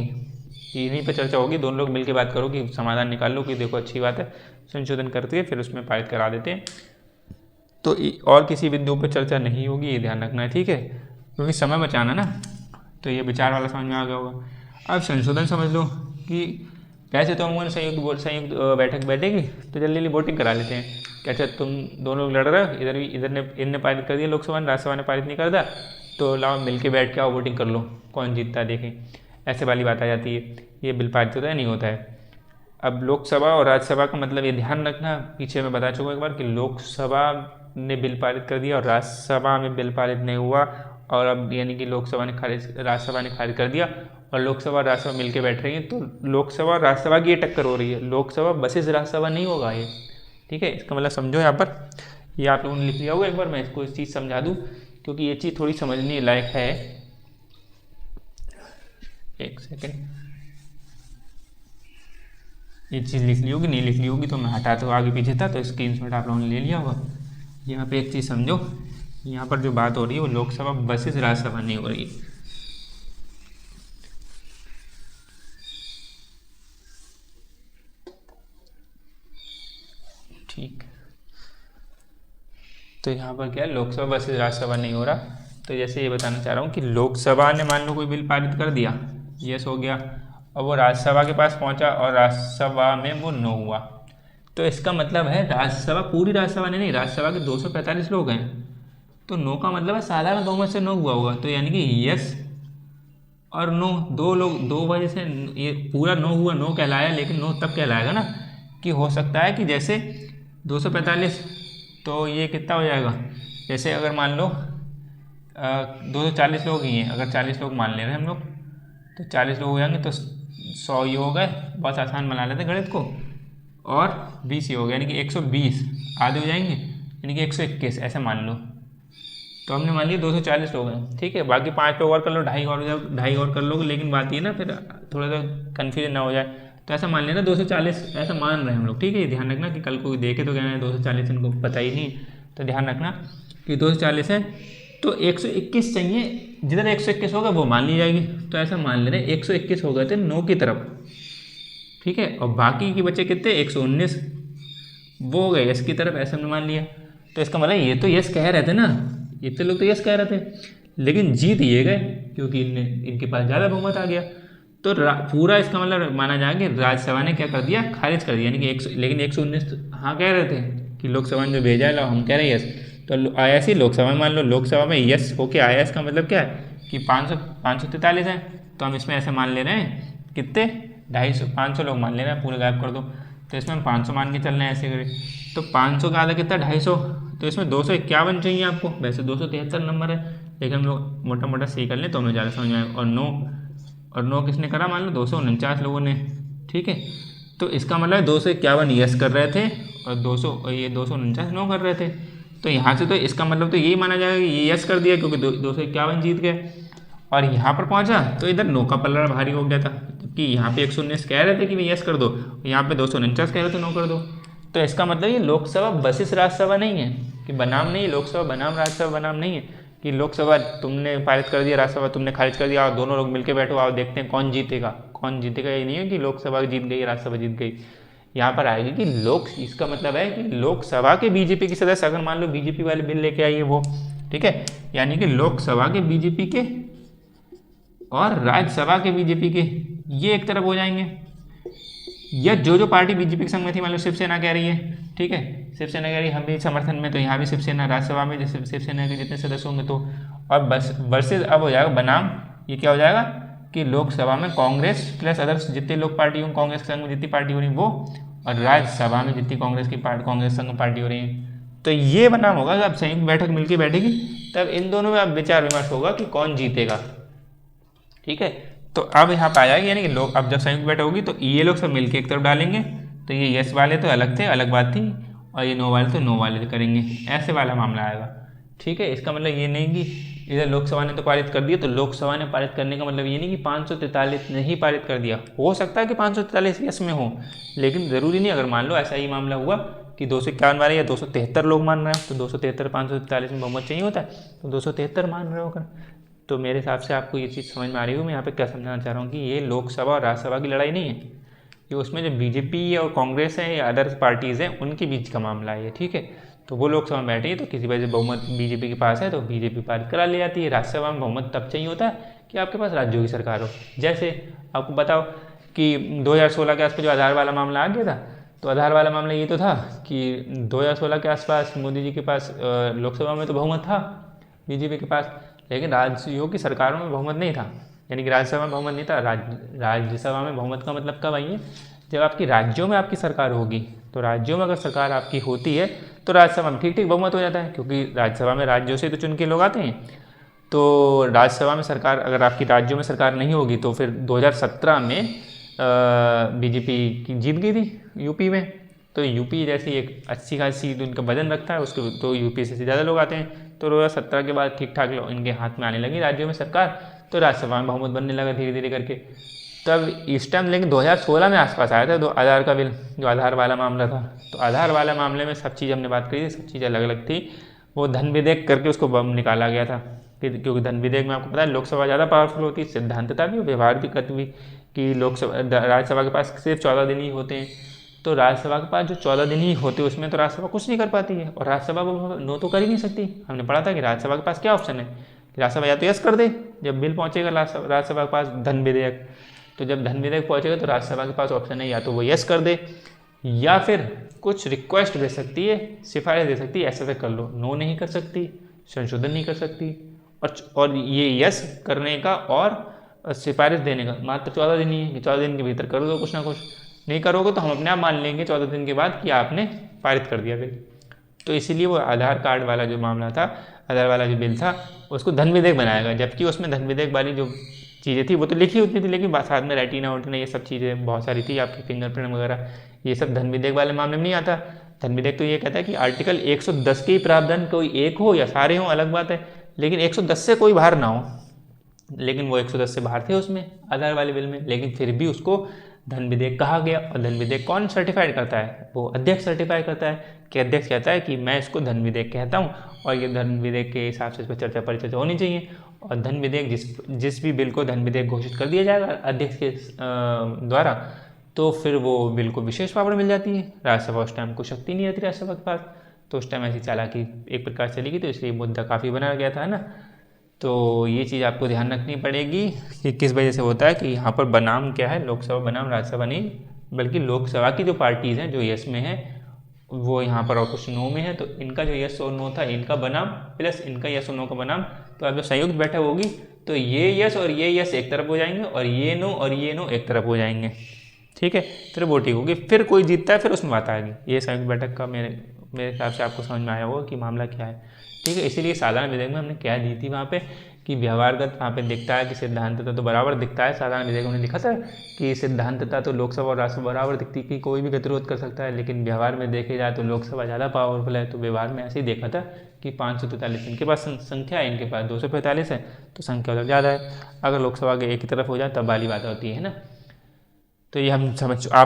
इन्हीं पे चर्चा होगी। दोनों लोग मिलकर बात करो कि समाधान निकाल लो कि देखो अच्छी बात है, संशोधन करते हैं फिर उसमें पारित करा देते हैं। तो और किसी बिंदु पर चर्चा नहीं होगी, ये ध्यान रखना है, ठीक है, क्योंकि समय बचाना ना। तो ये विचार वाला समझ में आ गया होगा। अब संशोधन समझ लो कि वैसे तो हम संयुक्त बैठक बैठेगी तो जल्दी जल्दी वोटिंग करा लेते हैं कि अच्छा तुम दोनों लोग लड़ रहे हो, इधर ने पारित कर दिया लोकसभा ने, राज्यसभा ने पारित नहीं कर दिया, तो लाओ मिल के बैठ के आओ वोटिंग कर लो कौन जीतता है देखें, ऐसे वाली बात आ जाती है। ये बिल पारित होता है नहीं होता है। अब लोकसभा और राज्यसभा का मतलब ये ध्यान रखना, पीछे मैं बता चुका एक बार कि लोकसभा ने बिल पारित कर दिया और राज्यसभा में बिल पारित नहीं हुआ, और अब यानी कि लोकसभा ने खारिज, राज्यसभा ने खारिज कर दिया, और लोकसभा और राज्यसभा मिलकर बैठ रही हैं, तो लोकसभा और राज्यसभा की ये टक्कर हो रही है, लोकसभा वर्सेस राज्यसभा नहीं होगा ये, ठीक है। इसका मतलब समझो यहाँ पर, ये आप लोगों ने लिख लिया होगा एक बार, मैं इसको इस चीज़ समझा दूँ क्योंकि ये चीज़ थोड़ी समझने लायक है। एक सेकेंड, ये चीज़ लिख ली होगी, नहीं लिख ली होगी तो मैं हटा, तो आगे पीछे था तो स्क्रीनशॉट आप लोगों ने ले लिया होगा। यहाँ पे एक चीज़ समझो, यहाँ पर जो बात हो रही है वो लोकसभा वर्सेस राज्यसभा नहीं हो रही है। ठीक। तो यहाँ पर क्या है, लोकसभा वर्सेस राज्यसभा नहीं हो रहा। तो जैसे ये बताना चाह रहा हूँ कि लोकसभा ने मान लो कोई बिल पारित कर दिया, यस हो गया, और वो राज्यसभा के पास पहुँचा और राज्यसभा में वो नो हुआ। तो इसका मतलब है राज्यसभा, पूरी राज्यसभा ने नहीं, राज्यसभा के 245 लोग हैं, तो नो का मतलब है साधारण बहुमत से नो हुआ होगा। तो यानी कि यस और नो, दो लोग, दो वजह से ये पूरा नो हुआ, नो कहलाया। लेकिन नो तब कहलाएगा ना कि हो सकता है कि जैसे 245, तो ये कितना हो जाएगा, जैसे अगर मान लो 240 लोग ही हैं, अगर 40 लोग मान ले रहे हैं हम लोग, तो 40 लोग हो जाएंगे, तो 100 ये हो गए, बहुत आसान बना लेते गणित को, और 20 ये हो गया, यानी कि 120 आधे हो जाएंगे, यानी कि 121 ऐसे मान लो। तो हमने मान लिया 240 लोग हैं, ठीक है, बाकी 5 लोग और कर लो, ढाई और कर लो, लेकिन बात ये ना फिर थोड़ा सा कन्फ्यूजन ना हो जाए, तो ऐसा मान लेना 240 ऐसा मान रहे हैं हम लोग, ठीक है। ध्यान रखना कि कल को देखे तो कहना है 240 इनको पता ही नहीं, तो ध्यान रखना कि 240 है, तो 121 चाहिए, जिधर 121 होगा वो मान ली जाएगी। तो ऐसा मान ले रहे 121 हो गए थे नो की तरफ, ठीक है, और बाकी के बच्चे कितने, 119 वो हो गए यस की तरफ, ऐसा हमने मान लिया। तो इसका मतलब ये तो यस कह रहे थे ना, इतने लोग तो यस कह रहे थे, लेकिन जीत ये गए क्योंकि इनके पास ज़्यादा बहुमत आ गया। तो पूरा इसका मतलब माना जाएगा कि राज्यसभा ने क्या कर दिया, खारिज कर दिया, यानी कि लेकिन 119 हाँ कह रहे थे कि लोकसभा ने जो भेजा है हम कह रहे हैं यस, तो आया सी लोकसभा में, मान लो लोकसभा में यस होके आया, इसका मतलब क्या है कि 543 है, तो हम इसमें ऐसे मान ले रहे हैं कितने, 250, 500 लोग मान ले रहे हैं, पूरे गायब कर दो, तो इसमें हम 500 मान के चल रहे हैं ऐसे करें, तो 500 का आधा कितना 250, तो इसमें 251 चाहिए आपको, वैसे 273 नंबर है, लेकिन हम लोग मोटा मोटा सी कर लें तो हमें ज़्यादा समझ में आएगा। और नो किसने करा, मान लो 249 लोगों ने, ठीक है, तो इसका मतलब 251 यस कर रहे थे और 249 नो कर रहे थे। तो यहाँ से तो इसका मतलब तो यही माना जाएगा कि ये यस कर दिया क्योंकि 251 जीत गए, और यहाँ पर पहुँचा तो इधर नो का पल्ला भारी हो गया था, जबकि यहाँ पे 119 कह रहे थे कि भाई यस कर दो, यहाँ पे 249 कह रहे थे नो कर दो। तो इसका मतलब ये लोकसभा वर्सेस राज्यसभा नहीं है, कि बनाम नहीं, लोकसभा बनाम राज्यसभा बनाम नहीं है, कि लोकसभा तुमने पारित कर दिया, राज्यसभा तुमने खारिज कर दिया, और दोनों लोग मिलकर बैठो आओ देखते हैं कौन जीतेगा कौन जीतेगा। ये नहीं है कि लोकसभा जीत गई राज्यसभा जीत गई, यहाँ पर आएगी कि इसका मतलब है कि लोकसभा के बीजेपी के सदस्य, अगर मान लो बीजेपी वाले बिल लेके आइए वो, ठीक है, यानी कि लोकसभा के बीजेपी के और राज्यसभा के बीजेपी के ये एक तरफ हो जाएंगे, या जो पार्टी बीजेपी के संग में थी, मान लो शिवसेना कह रही है, ठीक है, शिवसेना कह रही है हम भी समर्थन में, तो यहाँ भी शिवसेना, राज्यसभा में जैसे शिवसेना के जितने सदस्य होंगे, तो और बस वर्सेज अब हो जाएगा बनाम, ये क्या हो जाएगा कि लोकसभा में कांग्रेस प्लस अदर्स जितने लोग पार्टी होंगे, कांग्रेस के संग में जितनी पार्टी हो रही है वो, और राज्यसभा में जितनी कांग्रेस संग पार्टी हो रही है, तो ये बनाम होगा। जब संयुक्त बैठक मिलकर बैठेगी तब इन दोनों में अब विचार विमर्श होगा कि कौन जीतेगा, ठीक है। तो अब यहाँ पे आ जाएगी, यानी कि लोग अब जब संयुक्त बैठक होगी तो ये लोग सब मिलके एक तरफ डालेंगे, तो ये यस वाले तो अलग थे, अलग बात थी, और ये नो वाले तो नो वाले करेंगे, ऐसे वाला मामला आएगा, ठीक है। इसका मतलब ये नहीं कि इधर लोकसभा ने तो पारित कर दिया, तो लोकसभा ने पारित करने का मतलब ये नहीं कि 543 ने ही पारित कर दिया, हो सकता है कि 543 यस में हो, लेकिन ज़रूरी नहीं। अगर मान लो ऐसा ही मामला हुआ कि 251 वाले या 273 लोग मान रहे हैं, तो 273 543 में बहुमत चाहिए होता है, तो 273 मान रहे होकर, तो मेरे हिसाब से आपको ये चीज़ समझ में आ रही हो। मैं यहाँ पे क्या समझाना चाह रहा हूँ कि ये लोकसभा और राज्यसभा की लड़ाई नहीं है, ये उसमें जो बीजेपी और कांग्रेस है या अदर पार्टीज़ हैं उनके बीच का मामला है, ठीक है। तो वो लोकसभा में बैठी है तो किसी वजह से बहुमत बीजेपी के पास है तो बीजेपी पारित करा ले जाती है। राज्यसभा में बहुमत तब चाहिए होता है कि आपके पास राज्यों की सरकार हो। जैसे आपको बताओ कि 2016 के आसपास जो आधार वाला मामला आ गया था, तो आधार वाला मामला ये तो था कि 2016 के आसपास मोदी जी के पास लोकसभा में तो बहुमत था बीजेपी के पास, लेकिन राज्यों की सरकारों में बहुमत नहीं था, यानी कि राज्यसभा में बहुमत नहीं था। राज्यसभा में बहुमत का मतलब कब आई है, जब आपकी राज्यों में आपकी सरकार होगी। तो राज्यों में अगर सरकार आपकी होती है तो राज्यसभा में ठीक ठीक बहुमत हो जाता है, क्योंकि राज्यसभा में राज्यों से तो चुन के लोग आते हैं। तो राज्यसभा में सरकार, अगर आपकी राज्यों में सरकार नहीं होगी तो फिर 2017 में बीजेपी की जीत गई थी यूपी में। तो यूपी जैसी एक अच्छी खासी उनका वजन रखता है, उसके तो यूपी से ज़्यादा लोग आते हैं। तो 2017 के बाद ठीक ठाक लोग इनके हाथ में आने लगी राज्यों में सरकार, तो राज्यसभा में बहुमत बनने लगा धीरे धीरे करके। तब इस टाइम लेकिन 2016 में आसपास आया था तो आधार का बिल, जो आधार वाला मामला था। तो आधार वाला मामले में सब चीज़ हमने बात करी थी, सब चीज़ अलग अलग थी। वो धन विधेयक करके उसको बम निकाला गया था, क्योंकि धन विधेयक में आपको पता है लोकसभा ज़्यादा पावरफुल होती है, सिद्धांतता भी व्यवहार भी करती हुई कि लोकसभा राज्यसभा के पास सिर्फ 14 दिन ही होते हैं। तो राज्यसभा के पास जो 14 दिन ही होते उसमें तो राज्यसभा कुछ नहीं कर पाती है, और राज्यसभा वो नो तो कर ही नहीं सकती। हमने पढ़ा था कि राज्यसभा के पास क्या ऑप्शन है कि राज्यसभा या तो यस कर दे जब बिल पहुंचेगा राज्यसभा के पास धन विधेयक, तो जब धन विधेयक पहुंचेगा तो राज्यसभा के पास ऑप्शन है या तो वो यस कर दे या फिर कुछ रिक्वेस्ट दे सकती है, सिफारिश दे सकती है ऐसा ऐसा कर लो। नो नहीं कर सकती, संशोधन नहीं कर सकती, और ये यस करने का और सिफारिश देने का मात्र 14 दिन ही है कि 14 दिन के भीतर कर दो कुछ ना कुछ। नहीं करोगे तो हम अपने आप मान लेंगे 14 दिन के बाद कि आपने पारित कर दिया बिल। तो इसीलिए वो आधार कार्ड वाला जो मामला था, आधार वाला जो बिल था, उसको धन विधेयक बनाया गया, जबकि उसमें धन विधेयक वाली जो चीज़ें थी वो तो लिखी होती थी, लेकिन साथ में रेटिना वेटिना ये सब चीज़ें बहुत सारी थी, आपकी फिंगरप्रिंट वगैरह, ये सब धन विधेयक वाले मामले में नहीं आता। धन विधेयक तो ये कहता है कि आर्टिकल 110 के ही प्रावधान कोई एक हो या सारे हों अलग बात है, लेकिन 110 से कोई बाहर ना हो। लेकिन वो 110 से बाहर थे उसमें आधार वाले बिल में, लेकिन फिर भी उसको धन विधेयक कहा गया। और धन विधेयक कौन सर्टिफाइड करता है? वो अध्यक्ष सर्टिफाई करता है कि अध्यक्ष कहता है कि मैं इसको धन विधेयक कहता हूँ और ये धन विधेयक के हिसाब से इस पर चर्चा परिचर्चा होनी चाहिए। और धन विधेयक जिस भी बिल को धन विधेयक घोषित कर दिया जाएगा अध्यक्ष के द्वारा, तो फिर वो बिल को विशेष पावर मिल जाती है। राज्यसभा उस टाइम को शक्ति नहीं रहती राज्यसभा के पास, तो उस टाइम ऐसी चालाकी एक प्रकार चली गई, तो इसलिए मुद्दा काफ़ी बना गया था ना। तो ये चीज़ आपको ध्यान रखनी पड़ेगी कि किस वजह से होता है कि यहाँ पर बनाम क्या है, लोकसभा बनाम राज्यसभा नहीं, बल्कि लोकसभा की जो पार्टीज़ हैं जो यस में है वो यहाँ पर और कुछ नो में है, तो इनका जो यस और नो था इनका बनाम प्लस इनका यस और नो का बनाम, तो अब जब संयुक्त बैठक होगी तो ये यस और ये यस एक तरफ हो जाएंगे और ये नो और ये नो एक तरफ हो जाएंगे। ठीक है, फिर वोटिंग होगी, फिर कोई जीतता है फिर उसमें बात आएगी। ये संयुक्त बैठक का मेरे हिसाब से आपको समझ में आया होगा कि मामला क्या है। ठीक है, इसीलिए साधारण विधेयक में हमने क्या दी थी वहाँ पे कि व्यवहारगत वहाँ पे दिखता है कि सिद्धांतता तो बराबर दिखता है। साधारण विधेयक में लिखा था कि सिद्धांतता तो लोकसभा और राज्यसभा बराबर दिखती कि कोई भी गतिरोध कर सकता है, लेकिन व्यवहार में देखे जाए तो लोकसभा ज़्यादा पावरफुल है। तो व्यवहार में ऐसे ही देखा था कि 543 इनके पास संख्या है, इनके पास 245 है, तो संख्या उधर ज़्यादा है। अगर लोकसभा के एक ही तरफ हो जाए तब वाली बात होती है ना। तो ये आप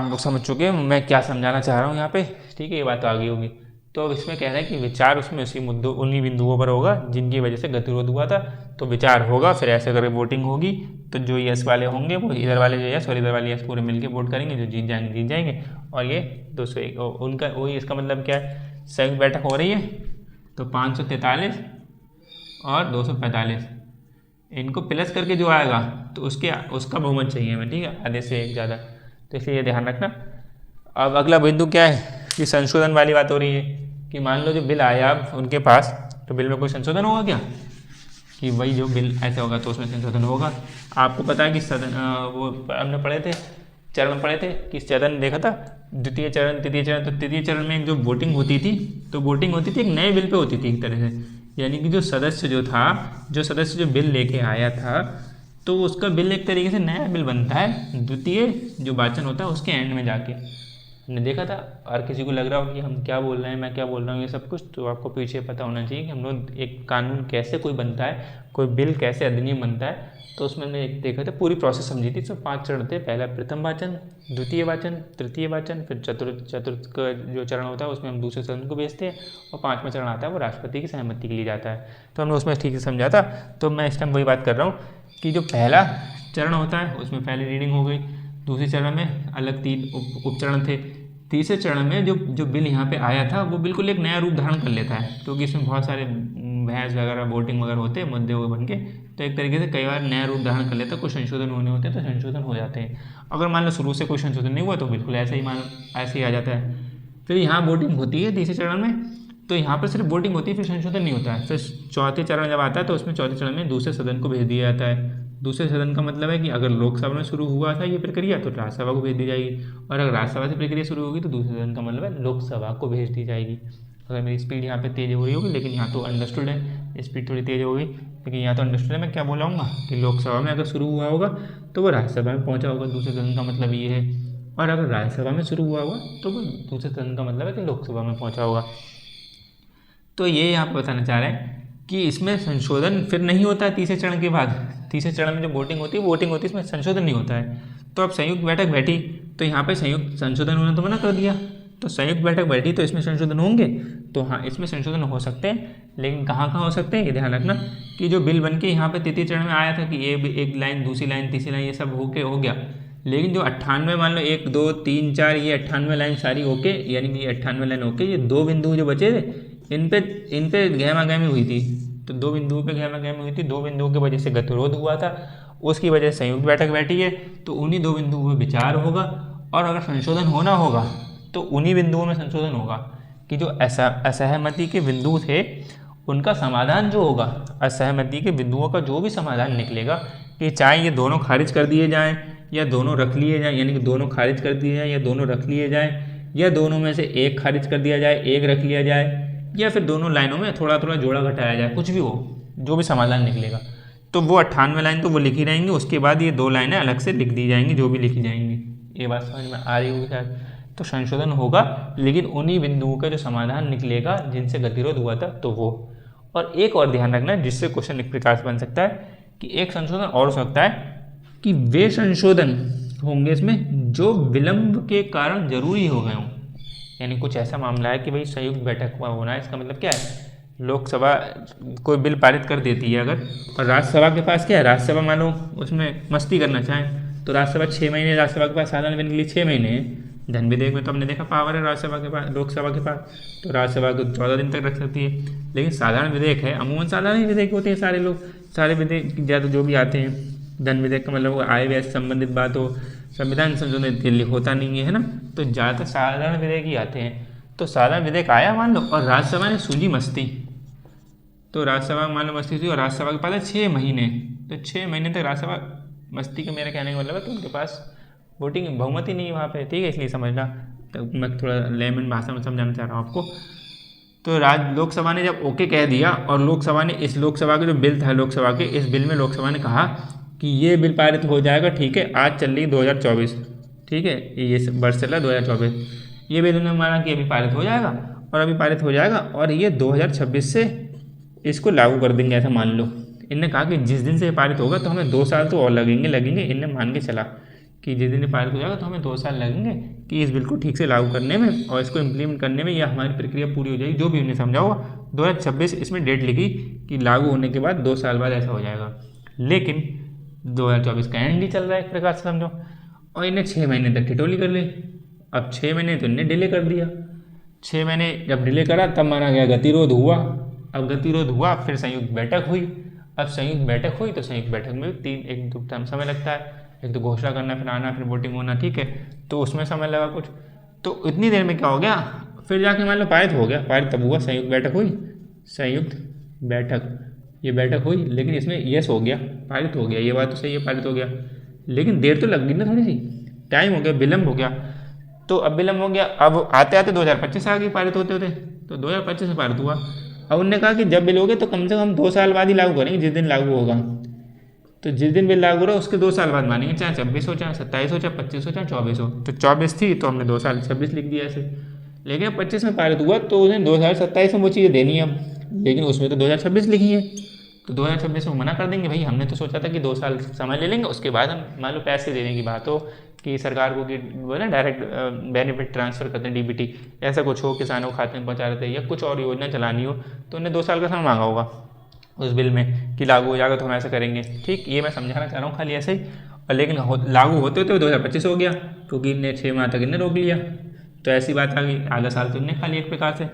लोग समझ चुके हैं मैं क्या समझाना चाह रहा हूँ यहाँ पे। ठीक है, ये बात तो आगे होगी। तो अब इसमें कह रहे हैं कि विचार उसमें उसी मुद्दों उन्हीं बिंदुओं पर होगा जिनकी वजह से गतिरोध हुआ था। तो विचार होगा, फिर ऐसे करके वोटिंग होगी, तो जो यस वाले होंगे वो इधर वाले जो यस और इधर वाले यस पूरे मिलके वोट करेंगे, जो जीत जाएंगे। और ये 201 उनका वही, इसका मतलब क्या है, संयुक्त बैठक हो रही है तो 543 और 245 इनको प्लस करके जो आएगा तो उसका बहुमत चाहिए हमें। ठीक है, आधे से एक ज़्यादा, तो इसलिए ये ध्यान रखना। अब अगला बिंदु क्या है कि संशोधन वाली बात हो रही है कि मान लो जो बिल आया अब उनके पास, तो बिल में कोई संशोधन होगा क्या, कि वही जो बिल ऐसे होगा तो उसमें संशोधन होगा। आपको पता है कि सदन वो हमने पढ़े थे, चरण पढ़े थे कि सदन देखा था द्वितीय चरण तृतीय चरण। तो तृतीय चरण में जो वोटिंग होती थी, तो वोटिंग होती थी एक नए बिल पे होती थी एक तरह से, यानी कि जो सदस्य जो बिल लेके आया था तो उसका बिल एक तरीके से नया बिल बनता है द्वितीय जो वाचन होता है उसके एंड में जाके। हमने देखा था, और किसी को लग रहा हो कि हम क्या बोल रहे हैं, मैं क्या बोल रहा हूँ, ये सब कुछ तो आपको पीछे पता होना चाहिए कि हम लोग एक कानून कैसे कोई बनता है, कोई बिल कैसे अधिनियम बनता है। तो उसमें हमने देखा था, पूरी प्रोसेस समझी थी। तो 5 चरण थे, पहला प्रथम वाचन, द्वितीय वाचन, तृतीय वाचन, फिर चतुर्थ का जो चरण होता है उसमें हम दूसरे सदन को भेजते हैं, और 5वां चरण आता है वो राष्ट्रपति की सहमति के लिए जाता है। तो हमने उसमें ठीक से समझा था। तो मैं इस टाइम वही बात कर रहा हूँ कि जो पहला चरण होता है उसमें पहली रीडिंग हो गई, दूसरे चरण में अलग 3 उपचरण थे, तीसरे चरण में जो बिल यहाँ पे आया था वो बिल्कुल एक नया रूप धारण कर लेता है, क्योंकि इसमें बहुत सारे बहस वगैरह वोटिंग वगैरह होते हैं, मुद्दे वो बन के, तो एक तरीके से कई बार नया रूप धारण कर लेता है। कुछ संशोधन होने होते हैं तो संशोधन हो जाते हैं। अगर मान लो शुरू से कोई संशोधन नहीं हुआ तो बिल्कुल ऐसे ही आ जाता है। फिर यहाँ वोटिंग होती है तीसरे चरण में, तो यहाँ पर सिर्फ वोटिंग होती है, फिर संशोधन नहीं होता है। फिर चौथे चरण जब आता है तो उसमें चौथे चरण में दूसरे सदन को भेज दिया जाता है। दूसरे सदन का मतलब है कि अगर लोकसभा में शुरू हुआ था ये प्रक्रिया तो राज्यसभा को भेज दी जाएगी, और अगर राज्यसभा से प्रक्रिया शुरू होगी तो दूसरे सदन का मतलब है लोकसभा को भेज दी जाएगी। अगर मेरी स्पीड यहाँ पे तेज़ हो रही होगी, लेकिन यहाँ तो अंडरस्टूड है, स्पीड थोड़ी तेज़ हो गई, लेकिन यहाँ तो अंडरस्टूड है। मैं क्या बोलाऊँगा कि लोकसभा में अगर शुरू हुआ होगा तो वो राज्यसभा में पहुँचा होगा, दूसरे सदन का मतलब ये है। और अगर राज्यसभा में शुरू हुआ होगा तो वो दूसरे सदन का मतलब है कि लोकसभा में पहुँचा होगा। तो ये यहाँ पर बताना चाह रहे हैं कि इसमें संशोधन फिर नहीं होता है तीसरे चरण के बाद। तीसरे चरण में जो वोटिंग होती है इसमें संशोधन नहीं होता है। तो अब संयुक्त बैठक बैठी तो यहाँ पे संयुक्त संशोधन होने तो मना कर दिया, तो संयुक्त बैठक बैठी तो इसमें संशोधन होंगे। तो हाँ, इसमें संशोधन हो सकते हैं, लेकिन कहाँ हो सकते हैं ये ध्यान रखना कि जो बिल बन के यहाँ पे तृतीय चरण में आया था कि ये एक लाइन दूसरी लाइन तीसरी लाइन ये सब हो गया, लेकिन जो 98 मान लो 1 2 3 4 ये 98 लाइन सारी ओके, यानी कि ये 98 लाइन ओके, ये 2 बिंदु जो बचे थे इन पे गहमा गहमी हुई थी। तो 2 बिंदुओं पे गहमा गहमी हुई थी, 2 बिंदुओं की वजह से गतिरोध हुआ था, उसकी वजह से संयुक्त बैठक बैठी है। तो उन्हीं 2 बिंदुओं पर विचार होगा, और अगर संशोधन होना होगा तो उन्हीं बिंदुओं में संशोधन होगा कि जो असहमति के बिंदु थे उनका समाधान जो होगा, असहमति के बिंदुओं का जो भी समाधान निकलेगा, कि चाहे ये दोनों खारिज कर दिए जाएं या दोनों रख लिए जाएं, यानी कि दोनों खारिज कर दिए जाएं या दोनों रख लिए जाएं, या दोनों में से एक खारिज कर दिया जाए एक रख लिया जाए, या फिर दोनों लाइनों में थोड़ा थोड़ा जोड़ा घटाया जाए, कुछ भी हो, जो भी समाधान निकलेगा, तो वो 98 लाइन तो वो लिखी रहेंगी। उसके बाद ये 2 लाइनें अलग से लिख दी जाएंगी, जो भी लिखी जाएंगी। ये बात समझ में आ रही होगी शायद। तो संशोधन होगा, लेकिन उन्हीं बिंदुओं का जो समाधान निकलेगा जिनसे गतिरोध हुआ था, तो वो। और एक और ध्यान रखना है जिससे क्वेश्चन इस प्रकार से बन सकता है कि एक संशोधन और हो सकता है कि वे संशोधन होंगे इसमें जो विलंब के कारण जरूरी हो गए हों। यानी कुछ ऐसा मामला है कि भाई संयुक्त बैठक होना है, इसका मतलब क्या है, लोकसभा कोई बिल पारित कर देती है अगर, और राज्यसभा के पास क्या है, राज्यसभा मान लो उसमें मस्ती करना चाहें तो राज्यसभा 6 महीने, राज्यसभा के पास साधारण बिल के लिए 6 महीने हैं। धन विधेयक में तो हमने देखा पावर है राज्यसभा के पास, लोकसभा के पास, तो राज्यसभा को 14 दिन तक रख सकती है। लेकिन साधारण विधेयक है, अमूमन साधारण ही विधेयक होते हैं सारे लोग, सारे विधेयक ज़्यादा जो भी आते हैं। धन विधेयक का मतलब आय व्यय से संबंधित बात हो, संविधान संशोधन के लिए होता नहीं है ना, तो ज़्यादातर साधारण विधेयक ही आते हैं। तो साधारण विधेयक आया मान लो, और राज्यसभा ने सूझी मस्ती, तो राज्यसभा मान लो मस्ती थी, और राज्यसभा के पास है 6 महीने, तो 6 महीने तक राज्यसभा मस्ती का मेरा कहने का मतलब है तो उनके पास वोटिंग बहुमत ही नहीं है वहाँ पे, ठीक है, इसलिए समझना। तो मैं थोड़ा लेमन भाषा में समझाना चाह रहा हूँ आपको। तो लोकसभा ने जब ओके कह दिया, और लोकसभा ने इस लोकसभा का जो बिल था लोकसभा के, इस बिल में लोकसभा ने कहा कि ये बिल पारित हो जाएगा, ठीक है, आज चल रही 2024, ठीक है, ये वर्ष चल रहा है 2024, ये बिल उन्होंने माना कि अभी पारित हो जाएगा, और अभी पारित हो जाएगा, और ये 2026 से इसको लागू कर देंगे, ऐसा मान लो। इनने कहा कि जिस दिन से ये पारित होगा तो हमें 2 साल तो और लगेंगे। इनने मान के चला कि जिस दिन ये पारित हो जाएगा तो हमें 2 साल लगेंगे कि इस बिल को ठीक से लागू करने में और इसको इम्प्लीमेंट करने में, या हमारी प्रक्रिया पूरी हो जाएगी, जो भी उन्हें समझा होगा। 2026 इसमें डेट लिखी कि लागू होने के बाद 2 साल बाद ऐसा हो जाएगा, लेकिन 2024 का एंड ही चल रहा है एक प्रकार से समझो, और इन्हें 6 महीने तक ठिठोली कर ली। अब 6 महीने तो इन्हें डिले कर दिया, 6 महीने जब डिले करा तब माना गया गतिरोध हुआ। अब गतिरोध हुआ, फिर संयुक्त बैठक हुई। अब संयुक्त बैठक हुई तो संयुक्त बैठक में भी 1-2 टाइम समय लगता है, एक तो घोषणा करना, फिर आना, फिर वोटिंग होना, ठीक है, तो उसमें समय लगा कुछ। तो इतनी देर में क्या हो गया, फिर जाके मान लो पारित हो गया। पारित तब हुआ, संयुक्त बैठक हुई, संयुक्त बैठक, ये बैठक हुई, लेकिन इसमें यस हो गया, पारित हो गया, ये बात तो सही है, पारित हो गया, लेकिन देर तो लग गई ना, थोड़ी सी टाइम हो गया, विलम्ब हो गया। तो अब विलम्ब हो गया, अब आते आते 2025 आ गई पारित होते होते, तो 2025 में पारित हुआ। अब उन्होंने कहा कि जब बिल होगे तो कम से कम 2 साल बाद ही लागू करेंगे, जिस दिन लागू होगा। तो जिस दिन बिल लागू रहा उसके 2 साल बाद मानेंगे, चाहे 26 हो, चाहे 27 हो, चाहे 25 हो, चाहे 24 हो। तो 24 थी तो हमने 2 साल 26 लिख दिया ऐसे, लेकिन अब 25 में पारित हुआ तो उन्हें 2027 में वो चीज़ें देनी है अब, लेकिन उसमें तो 2026 लिखी है, तो 2026 में मना कर देंगे। भाई हमने तो सोचा था कि 2 साल समय ले लेंगे, उसके बाद हम मान लो पैसे देने की बात हो कि सरकार को कि वो ना डायरेक्ट बेनिफिट ट्रांसफ़र करते हैं, डीबीटी, ऐसा कुछ हो, किसानों को खाते में पहुँचा रहे थे, या कुछ और योजना चलानी हो, तो उन्हें 2 साल का समय मांगा होगा उस बिल में कि लागू हो जाएगा तो हम ऐसा करेंगे, ठीक। ये मैं समझाना चाह रहा हूँ खाली ऐसे ही। और लेकिन लागू होते होते 2025 हो गया, क्योंकि इन्हें 6 माह तक इन्हें रोक लिया, तो ऐसी बात आ गई, आधा साल तो इन्हें खाली एक प्रकार से,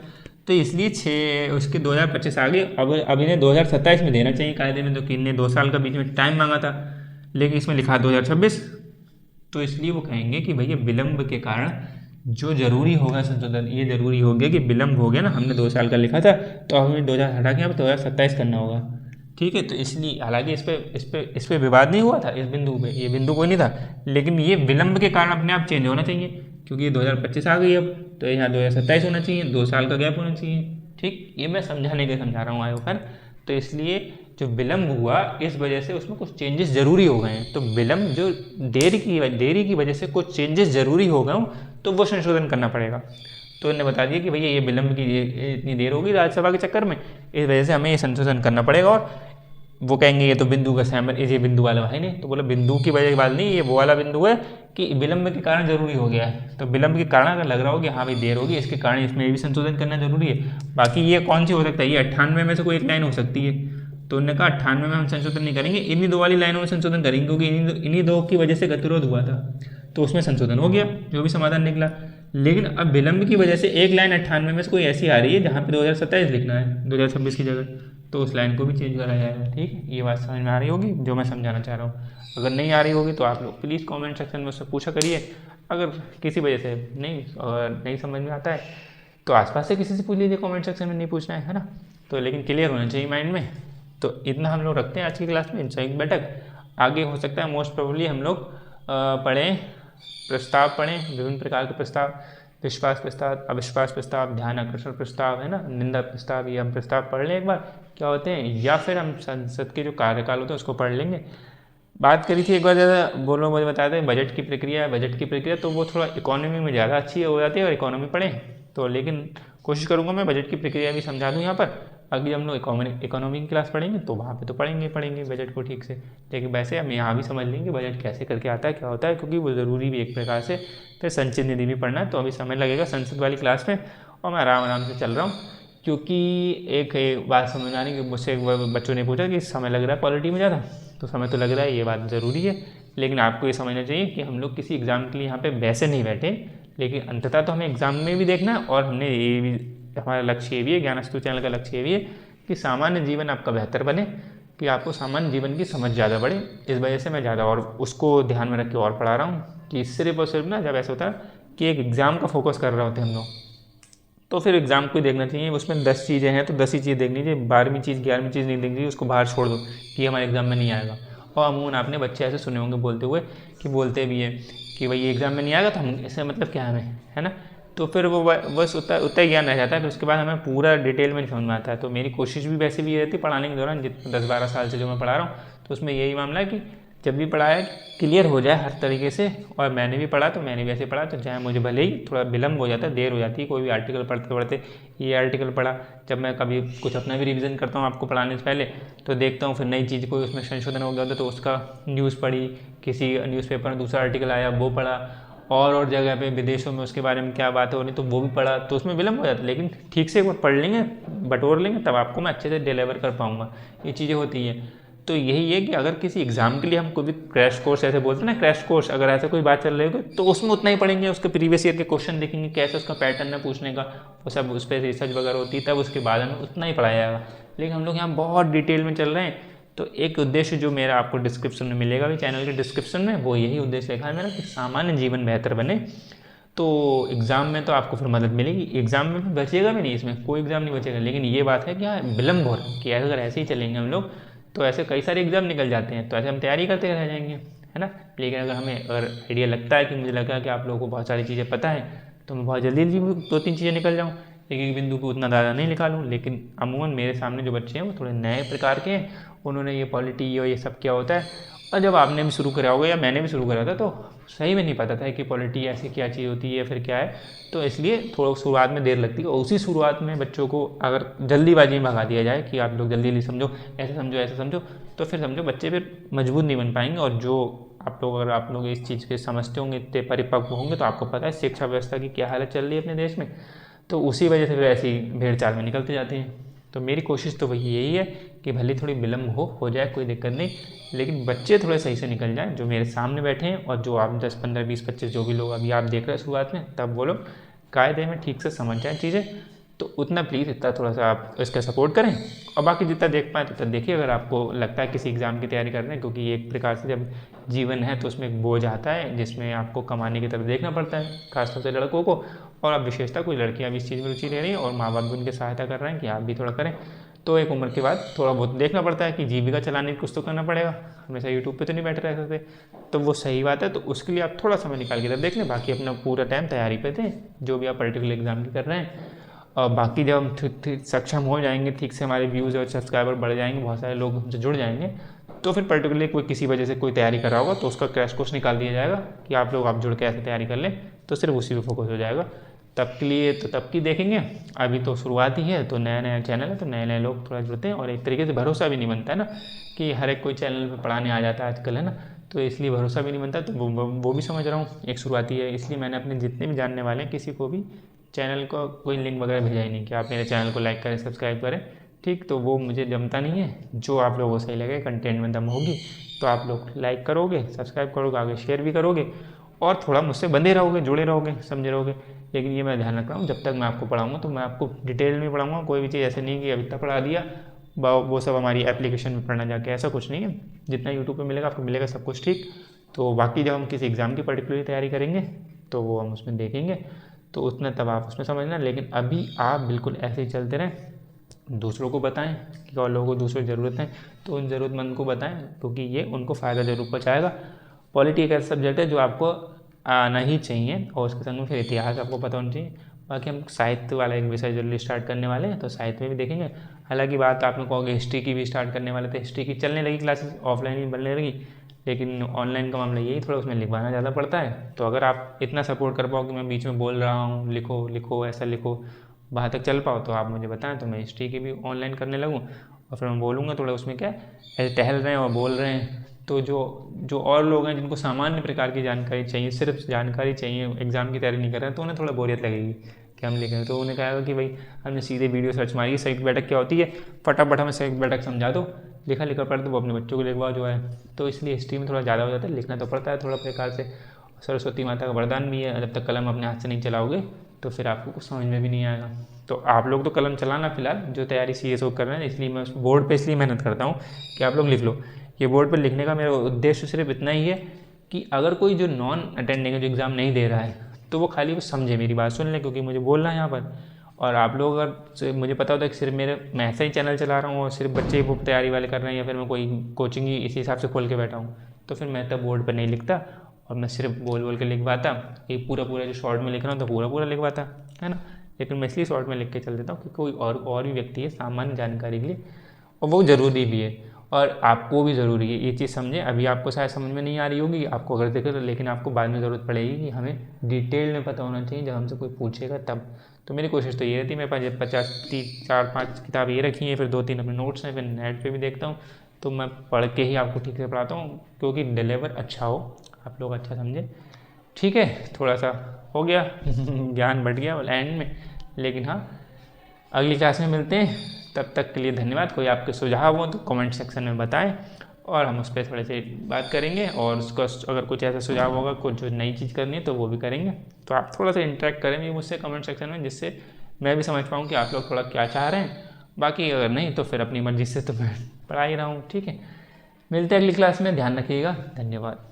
तो इसलिए उसके 2025 आ गए। अब इन्हें 2027 में देना चाहिए कायदे में, तो कि इन्हें 2 साल का बीच में टाइम मांगा था, लेकिन इसमें लिखा 2026, तो इसलिए वो कहेंगे कि भैया विलम्ब के कारण जो जरूरी होगा संशोधन, ये जरूरी हो गया कि विलम्ब हो गया ना, हमने 2 साल का लिखा था तो हमें 2000 हटा के अब 2027 करना होगा, ठीक है। तो इसलिए हालांकि इस पे विवाद नहीं हुआ था, इस बिंदु पे, ये बिंदु कोई नहीं था, लेकिन ये विलम्ब के कारण अपने आप चेंज होना चाहिए, क्योंकि ये 2025 आ गई अब, तो यहाँ 2027 होना चाहिए, 2 साल का गैप होना चाहिए, ठीक। ये मैं समझाने के समझा रहा हूँ आयोग पर। तो इसलिए जो विलम्ब हुआ इस वजह से उसमें कुछ चेंजेस जरूरी हो गए हैं, तो विलम्ब जो देरी की वजह से कुछ चेंजेस जरूरी हो गए तो वो संशोधन करना पड़ेगा। तो इन्हें बता दिया कि भैया ये विलम्ब की इतनी देर होगी राज्यसभा के चक्कर में, इस वजह से हमें ये संशोधन करना पड़ेगा। और वो कहेंगे ये तो बिंदु का सैम्पल, ये बिंदु वाला है नहीं, तो बोला बिंदु की वजह की बात नहीं, ये वो वाला बिंदु है कि विलम्ब के कारण जरूरी हो गया है। तो विलम्ब के कारण अगर लग रहा हो कि हाँ भाई देर होगी, इसके कारण इसमें भी संशोधन करना जरूरी है। बाकी ये कौन सी हो सकता है, ये 98 में से कोई एक लाइन हो सकती है, तो उन्होंने कहा 98 में हम संशोधन नहीं करेंगे, इन्हीं 2 वाली लाइनों में संशोधन करेंगे, क्योंकि इन्हीं 2 की वजह से गतिरोध हुआ था, तो उसमें संशोधन हो गया, जो भी समाधान निकला। लेकिन अब विलंब की वजह से एक लाइन 98 में से कोई ऐसी आ रही है जहाँ पे 2027 लिखना है 2026 की जगह, तो उस लाइन को भी चेंज करा जाएगा। ठीक है, ये बात समझ में आ रही होगी जो मैं समझाना चाह रहा हूँ। अगर नहीं आ रही होगी तो आप लोग प्लीज़ कमेंट सेक्शन में उससे पूछा करिए। अगर किसी वजह से नहीं समझ में आता है तो आसपास से किसी से पूछ लीजिए, कमेंट सेक्शन में नहीं पूछना है ना। तो लेकिन क्लियर होना चाहिए माइंड में। तो इतना हम लोग रखते हैं आज की क्लास में, संयुक्त बैठक। आगे हो सकता है मोस्ट प्रोबेबली हम लोग पढ़ें, प्रस्ताव पढ़ें, विभिन्न प्रकार के प्रस्ताव, विश्वास प्रस्ताव, अविश्वास प्रस्ताव, ध्यान आकर्षण प्रस्ताव, है ना, निंदा प्रस्ताव, ये हम प्रस्ताव पढ़ लें एक बार क्या होते हैं, या फिर हम संसद के जो कार्यकाल होते हैं उसको पढ़ लेंगे। बात करी थी एक बार ज़्यादा, बोलो मुझे बताते हैं बजट की प्रक्रिया, तो वो थोड़ा इकोनॉमी में ज़्यादा अच्छी हो जाती है और इकोनॉमी पढ़ें तो, लेकिन कोशिश करूँगा मैं बजट की प्रक्रिया भी समझा दूँ यहाँ पर। अभी हम लोग इकोनॉमी की क्लास पढ़ेंगे तो वहाँ पे तो पढ़ेंगे बजट को ठीक से, लेकिन वैसे हम यहाँ भी समझ लेंगे बजट कैसे करके आता है, क्या होता है, क्योंकि वो ज़रूरी भी एक प्रकार से। फिर संचित निधि भी पढ़ना है, तो अभी समय लगेगा संसद वाली क्लास में, और मैं आराम से चल रहा हूँ, क्योंकि एक बात समझ आनी कि मुझसे बच्चों ने पूछा कि समय लग रहा है पॉलिटी में ज़्यादा, तो समय तो लग रहा है, ये बात ज़रूरी है, लेकिन आपको ये समझना चाहिए कि हम लोग किसी एग्ज़ाम के लिए यहाँ पे वैसे नहीं बैठे, लेकिन अंततः तो हमें एग्ज़ाम में भी देखना है, और हमने ये भी, हमारा लक्ष्य ये भी है, ज्ञानस्तु चैनल का लक्ष्य ये भी है कि सामान्य जीवन आपका बेहतर बने, कि आपको सामान्य जीवन की समझ ज़्यादा बढ़े। इस वजह से मैं ज़्यादा और उसको ध्यान में रख के और पढ़ा रहा हूँ, कि सिर्फ और सिर्फ ना जब ऐसा होता है कि एक एग्ज़ाम का फोकस कर रहे होते हैं हम लोग, तो फिर एग्ज़ाम को ही देखना चाहिए। उसमें 10 चीज़ें हैं तो 10 ही चीज़ देखनी चाहिए, 12वीं चीज़ 11वीं चीज़ नहीं देखनी चाहिए, उसको बाहर छोड़ दो कि हमारे एग्ज़ाम में नहीं आएगा। और अमूमन आपने बच्चे ऐसे सुने होंगे बोलते हुए, कि बोलते भी है कि भाई एग्ज़ाम में नहीं आएगा तो हम इससे मतलब क्या हमें, है ना, तो फिर वो बस उतना ही ज्ञान रह जाता है, फिर उसके बाद हमें पूरा डिटेल में नहीं समझ में आता है। तो मेरी कोशिश भी वैसे भी ये रहती है पढ़ाने के दौरान, जितने 10-12 साल से जो मैं पढ़ा रहा हूँ, तो उसमें यही मामला है कि जब भी पढ़ाया क्लियर हो जाए हर तरीके से। और मैंने भी पढ़ा तो मैंने भी ऐसे पढ़ा, तो चाहे मुझे भले ही थोड़ा विलम्ब हो जाता है, देर हो जाती है, कोई भी आर्टिकल पढ़ते पढ़ते, ये आर्टिकल पढ़ा, जब मैं कभी कुछ अपना भी रिवीजन करता हूँ आपको पढ़ाने से पहले, तो देखता हूँ फिर नई चीज़ कोई उसमें संशोधन हो गया होता है, तो उसका न्यूज़ पढ़ी, किसी न्यूज़पेपर में दूसरा आर्टिकल आया वो पढ़ा, और जगह पे विदेशों में उसके बारे में क्या बात हो रही तो वो भी पढ़ा, तो उसमें विलम्ब हो जाता है। लेकिन ठीक से एक बार पढ़ लेंगे, बटोर लेंगे, तब आपको मैं अच्छे से डिलीवर कर पाऊँगा। ये चीज़ें होती हैं। तो यही है कि अगर किसी एग्ज़ाम के लिए हम कोई भी क्रैश कोर्स ऐसे बोलते हैं ना, क्रैश कोर्स, अगर ऐसा कोई बात चल रही होगी तो उसमें उतना ही पढ़ेंगे, उसके प्रीवियस ईयर के क्वेश्चन देखेंगे, कैसे उसका पैटर्न है पूछने का, वो सब उस पर रिसर्च वगैरह होती है, तब उसके बाद हमें उतना ही पढ़ाया जाएगा। लेकिन हम लोग यहाँ बहुत डिटेल में चल रहे हैं, तो एक उद्देश्य जो मेरा आपको डिस्क्रिप्शन में मिलेगा भी, चैनल के डिस्क्रिप्शन में, वो यही उद्देश्य लिखा है मेरा कि सामान्य जीवन बेहतर बने। तो एग्ज़ाम में तो आपको फिर मदद मिलेगी, एग्ज़ाम में भी बचेगा भी नहीं, इसमें कोई एग्ज़ाम नहीं बचेगा। लेकिन ये बात है कि हाँ विलम्ब हो रहा है, कि अगर ऐसे ही चलेंगे हम लोग तो ऐसे कई सारे एग्ज़ाम निकल जाते हैं, तो ऐसे हम तैयारी करते रह जाएंगे, है ना। लेकिन अगर आइडिया लगता है कि मुझे लगा कि आप लोगों को बहुत सारी चीज़ें पता है, तो मैं बहुत जल्दी 2-3 चीज़ें निकल जाऊँ, एक बिंदु को उतना ज़्यादा नहीं निकालूँ। लेकिन अमूमन मेरे सामने जो बच्चे हैं वो थोड़े नए प्रकार के हैं, उन्होंने ये पॉलिटी और ये सब क्या होता है, और जब आपने भी शुरू करा होगा या मैंने भी शुरू करा था, तो सही में नहीं पता था कि पॉलिटी ऐसी क्या चीज़ होती है, फिर क्या है, तो इसलिए थोड़ा शुरुआत में देर लगती है। और उसी शुरुआत में बच्चों को अगर जल्दीबाजी में भगा दिया जाए कि आप लोग जल्दी समझो, ऐसे समझो, तो फिर समझो बच्चे फिर मजबूत नहीं बन पाएंगे। और जो अगर आप लोग इस चीज़ के समझते होंगे, इतने परिपक्व होंगे, तो आपको पता है शिक्षा व्यवस्था की क्या हालत चल रही है अपने देश में, तो उसी वजह से फिर ऐसी भेड़ चाल में निकलते जाते हैं। तो मेरी कोशिश तो वही यही है कि भले थोड़ी विलम्ब हो जाए, कोई दिक्कत नहीं, लेकिन बच्चे थोड़े सही से निकल जाएं, जो मेरे सामने बैठे हैं, और जो आप 10, 15, 20, 25 जो भी लोग अभी आप देख रहे हैं शुरुआत में, तब वो लोग कायदे में ठीक से समझ जाएँ चीज़ें। तो उतना प्लीज़ इतना थोड़ा सा आप इसका सपोर्ट करें, और बाकी जितना देख पाएँ तो देखिए। अगर आपको लगता है किसी एग्ज़ाम की तैयारी कर रहे हैं, क्योंकि एक प्रकार से जब जीवन है तो उसमें एक बोझ आता है, जिसमें आपको कमाने की तरफ देखना पड़ता है, खासतौर से लड़कों को, और अब विशेषता कोई लड़कियाँ भी इस चीज़ में रुचि ले रही हैं, और माँ बाप भी उनकी सहायता कर रहे हैं कि आप भी थोड़ा करें। तो एक उम्र के बाद थोड़ा बहुत देखना पड़ता है कि जीविका चलाने की कुछ तो करना पड़ेगा, हमेशा यूट्यूब पे तो नहीं बैठे रह सकते। तो वो सही बात है, तो उसके लिए आप थोड़ा समय निकाल के तब देख लें, बाकी अपना पूरा टाइम तैयारी पे दें, जो भी आप पर्टिकुलर एग्ज़ाम की कर रहे हैं। और बाकी जब हम ठीक सक्षम हो जाएंगे, ठीक से हमारे व्यूज़ और सब्सक्राइबर बढ़ जाएंगे, बहुत सारे लोग हमसे जुड़ जाएंगे, तो फिर पर्टिकुलरली कोई किसी वजह से कोई तैयारी कर रहा होगा तो उसका क्रैश कोर्स निकाल दिया जाएगा कि आप लोग जुड़ के ऐसे तैयारी कर लें, तो सिर्फ उसी पर फोकस हो जाएगा। तब के लिए तो तब की देखेंगे, अभी तो शुरुआत ही है, तो नया चैनल है, तो नए लोग थोड़ा जुड़ते हैं, और एक तरीके से भरोसा भी नहीं बनता है ना कि हर एक कोई चैनल पे पढ़ाने आ जाता है आजकल, है ना, तो इसलिए भरोसा भी नहीं बनता। तो वो भी समझ रहा हूँ, एक शुरुआती है, इसलिए मैंने अपने जितने भी जानने वाले हैं किसी को भी चैनल को कोई लिंक वगैरह भेजा ही नहीं कि आप मेरे चैनल को लाइक करें, सब्सक्राइब करें, ठीक, तो वो मुझे जमता नहीं है। जो आप लोगों को सही लगे, कंटेंट में दम होगी तो आप लोग लाइक करोगे, सब्सक्राइब करोगे, आगे शेयर भी करोगे और थोड़ा मुझसे बंधे रहोगे, जुड़े रहोगे, समझे रहोगे। लेकिन ये मैं ध्यान रख रहा हूँ, जब तक मैं आपको पढ़ाऊँगा तो मैं आपको डिटेल में पढ़ाऊँगा। कोई भी चीज़ ऐसे नहीं कि अभी तक पढ़ा दिया वो सब हमारी एप्लीकेशन में पढ़ना जाके, ऐसा कुछ नहीं है। जितना यूट्यूब पे मिलेगा आपको मिलेगा सब कुछ, ठीक। तो बाकी जब हम किसी एग्ज़ाम की पर्टिकुलरली तैयारी करेंगे तो वो हम उसमें देखेंगे, तो उतना तब आप उसमें समझना। लेकिन अभी आप बिल्कुल ऐसे ही चलते रहें, दूसरों को बताएं कि और लोगों को दूसरों की ज़रूरत है तो उन ज़रूरतमंद को बताएं, क्योंकि ये उनको फ़ायदा ज़रूर पहुँचाएगा। पॉलिटी एक ऐसा सब्जेक्ट है जो आपको आना ही चाहिए और उसके संग में फिर इतिहास आपको पता होना चाहिए। बाकी हम साहित्य वाला एक विषय जल्दी स्टार्ट करने वाले हैं, तो साहित्य में भी देखेंगे। हालांकि बात आपने कहोगे हिस्ट्री की भी स्टार्ट करने वाले थे, हिस्ट्री की चलने लगी क्लासेस, ऑफलाइन ही बनने लगी, लेकिन ऑनलाइन का मामला यही थोड़ा उसमें लिखवाना ज़्यादा पड़ता है। तो अगर आप इतना सपोर्ट कर पाओ कि मैं बीच में बोल रहा हूँ लिखो लिखो ऐसा लिखो, वहाँ तक चल पाओ, तो आप मुझे बताएं तो मैं हिस्ट्री की भी ऑनलाइन करने लगूँ और फिर मैं बोलूँगा थोड़ा उसमें क्या ऐसे टहल रहे हैं और बोल रहे हैं। तो जो और लोग हैं जिनको सामान्य प्रकार की जानकारी चाहिए, सिर्फ जानकारी चाहिए, एग्ज़ाम की तैयारी नहीं कर रहे हैं, तो उन्हें थोड़ा बोरियत लगेगी कि हम लिखें। तो उन्हें कहेगा कि भाई हमने सीधे वीडियो सर्च मारी, संयुक्त बैठक क्या होती है, फटाफट हमें संयुक्त बैठक समझा दो, लिखा लिखा पढ़ दो, वो अपने बच्चों को लिखवाओ जो है। तो इसलिए हिस्ट्री में थोड़ा ज़्यादा हो जाता है, लिखना तो पड़ता है थोड़ा प्रकार से। सरस्वती माता का वरदान भी है, जब तक कलम अपने हाथ से नहीं चलाओगे तो फिर आपको कुछ समझ में भी नहीं आएगा। तो आप लोग तो कलम चलाना फिलहाल, जो तैयारी CSO कर रहे हैं, इसलिए मैं बोर्ड पे इसलिए मेहनत करता हूँ कि आप लोग लिख लो। ये बोर्ड पे लिखने का मेरा उद्देश्य सिर्फ इतना ही है कि अगर कोई जो नॉन अटेंडिंग है, जो एग्ज़ाम नहीं दे रहा है, तो वो खाली वो समझे, मेरी बात सुन ले, क्योंकि मुझे बोलना है यहाँ पर। और आप लोग अगर मुझे पता होता है कि सिर्फ मैं ऐसा ही चैनल चला रहा हूँ और सिर्फ बच्चे ही तैयारी वाले कर रहे हैं, या फिर मैं कोई कोचिंग ही इसी हिसाब से खोल के बैठा हूँ, तो फिर मैं तब बोर्ड पर नहीं लिखता और मैं सिर्फ बोल बोल के लिखवाता। ये पूरा जो शॉर्ट में लिख रहा हूँ तो पूरा लिखवाता, है ना। लेकिन मैं इसलिए शॉर्ट में लिख के चल देता हूँ कि कोई और भी व्यक्ति है सामान्य जानकारी के लिए, और वो ज़रूरी भी है और आपको भी ज़रूरी है। ये चीज़ समझें, अभी आपको शायद समझ में नहीं आ रही होगी आपको अगर देखें तो, लेकिन आपको बाद में ज़रूरत पड़ेगी कि हमें डिटेल में पता होना चाहिए जब हमसे कोई पूछेगा तब। तो मेरी कोशिश तो ये रहती है, मेरे पास 4-5 किताब ये रखी हैं, फिर 2-3 अपने नोट्स हैं, फिर नेट पे भी देखता हूँ। तो मैं पढ़ के ही आपको ठीक से पढ़ाता हूँ, क्योंकि डिलीवर अच्छा हो, आप लोग अच्छा समझें, ठीक है। थोड़ा सा हो गया ज्ञान बढ़ गया एंड में, लेकिन हाँ अगली क्लास में मिलते हैं। तब तक के लिए धन्यवाद। कोई आपके सुझाव हो तो कमेंट सेक्शन में बताएं और हम उस पर थोड़े से बात करेंगे, और उसका अगर कुछ ऐसा सुझाव होगा, कुछ जो नई चीज़ करनी है तो वो भी करेंगे। तो आप थोड़ा सा इंटरेक्ट करेंगे मुझसे कमेंट सेक्शन में, जिससे मैं भी समझ पाऊँ कि आप लोग थोड़ा क्या चाह रहे हैं। बाकी अगर नहीं तो फिर अपनी मर्ज़ी से तो मैं पढ़ा ही रहा हूँ, ठीक है। मिलते हैं अगली क्लास में, ध्यान रखिएगा, धन्यवाद।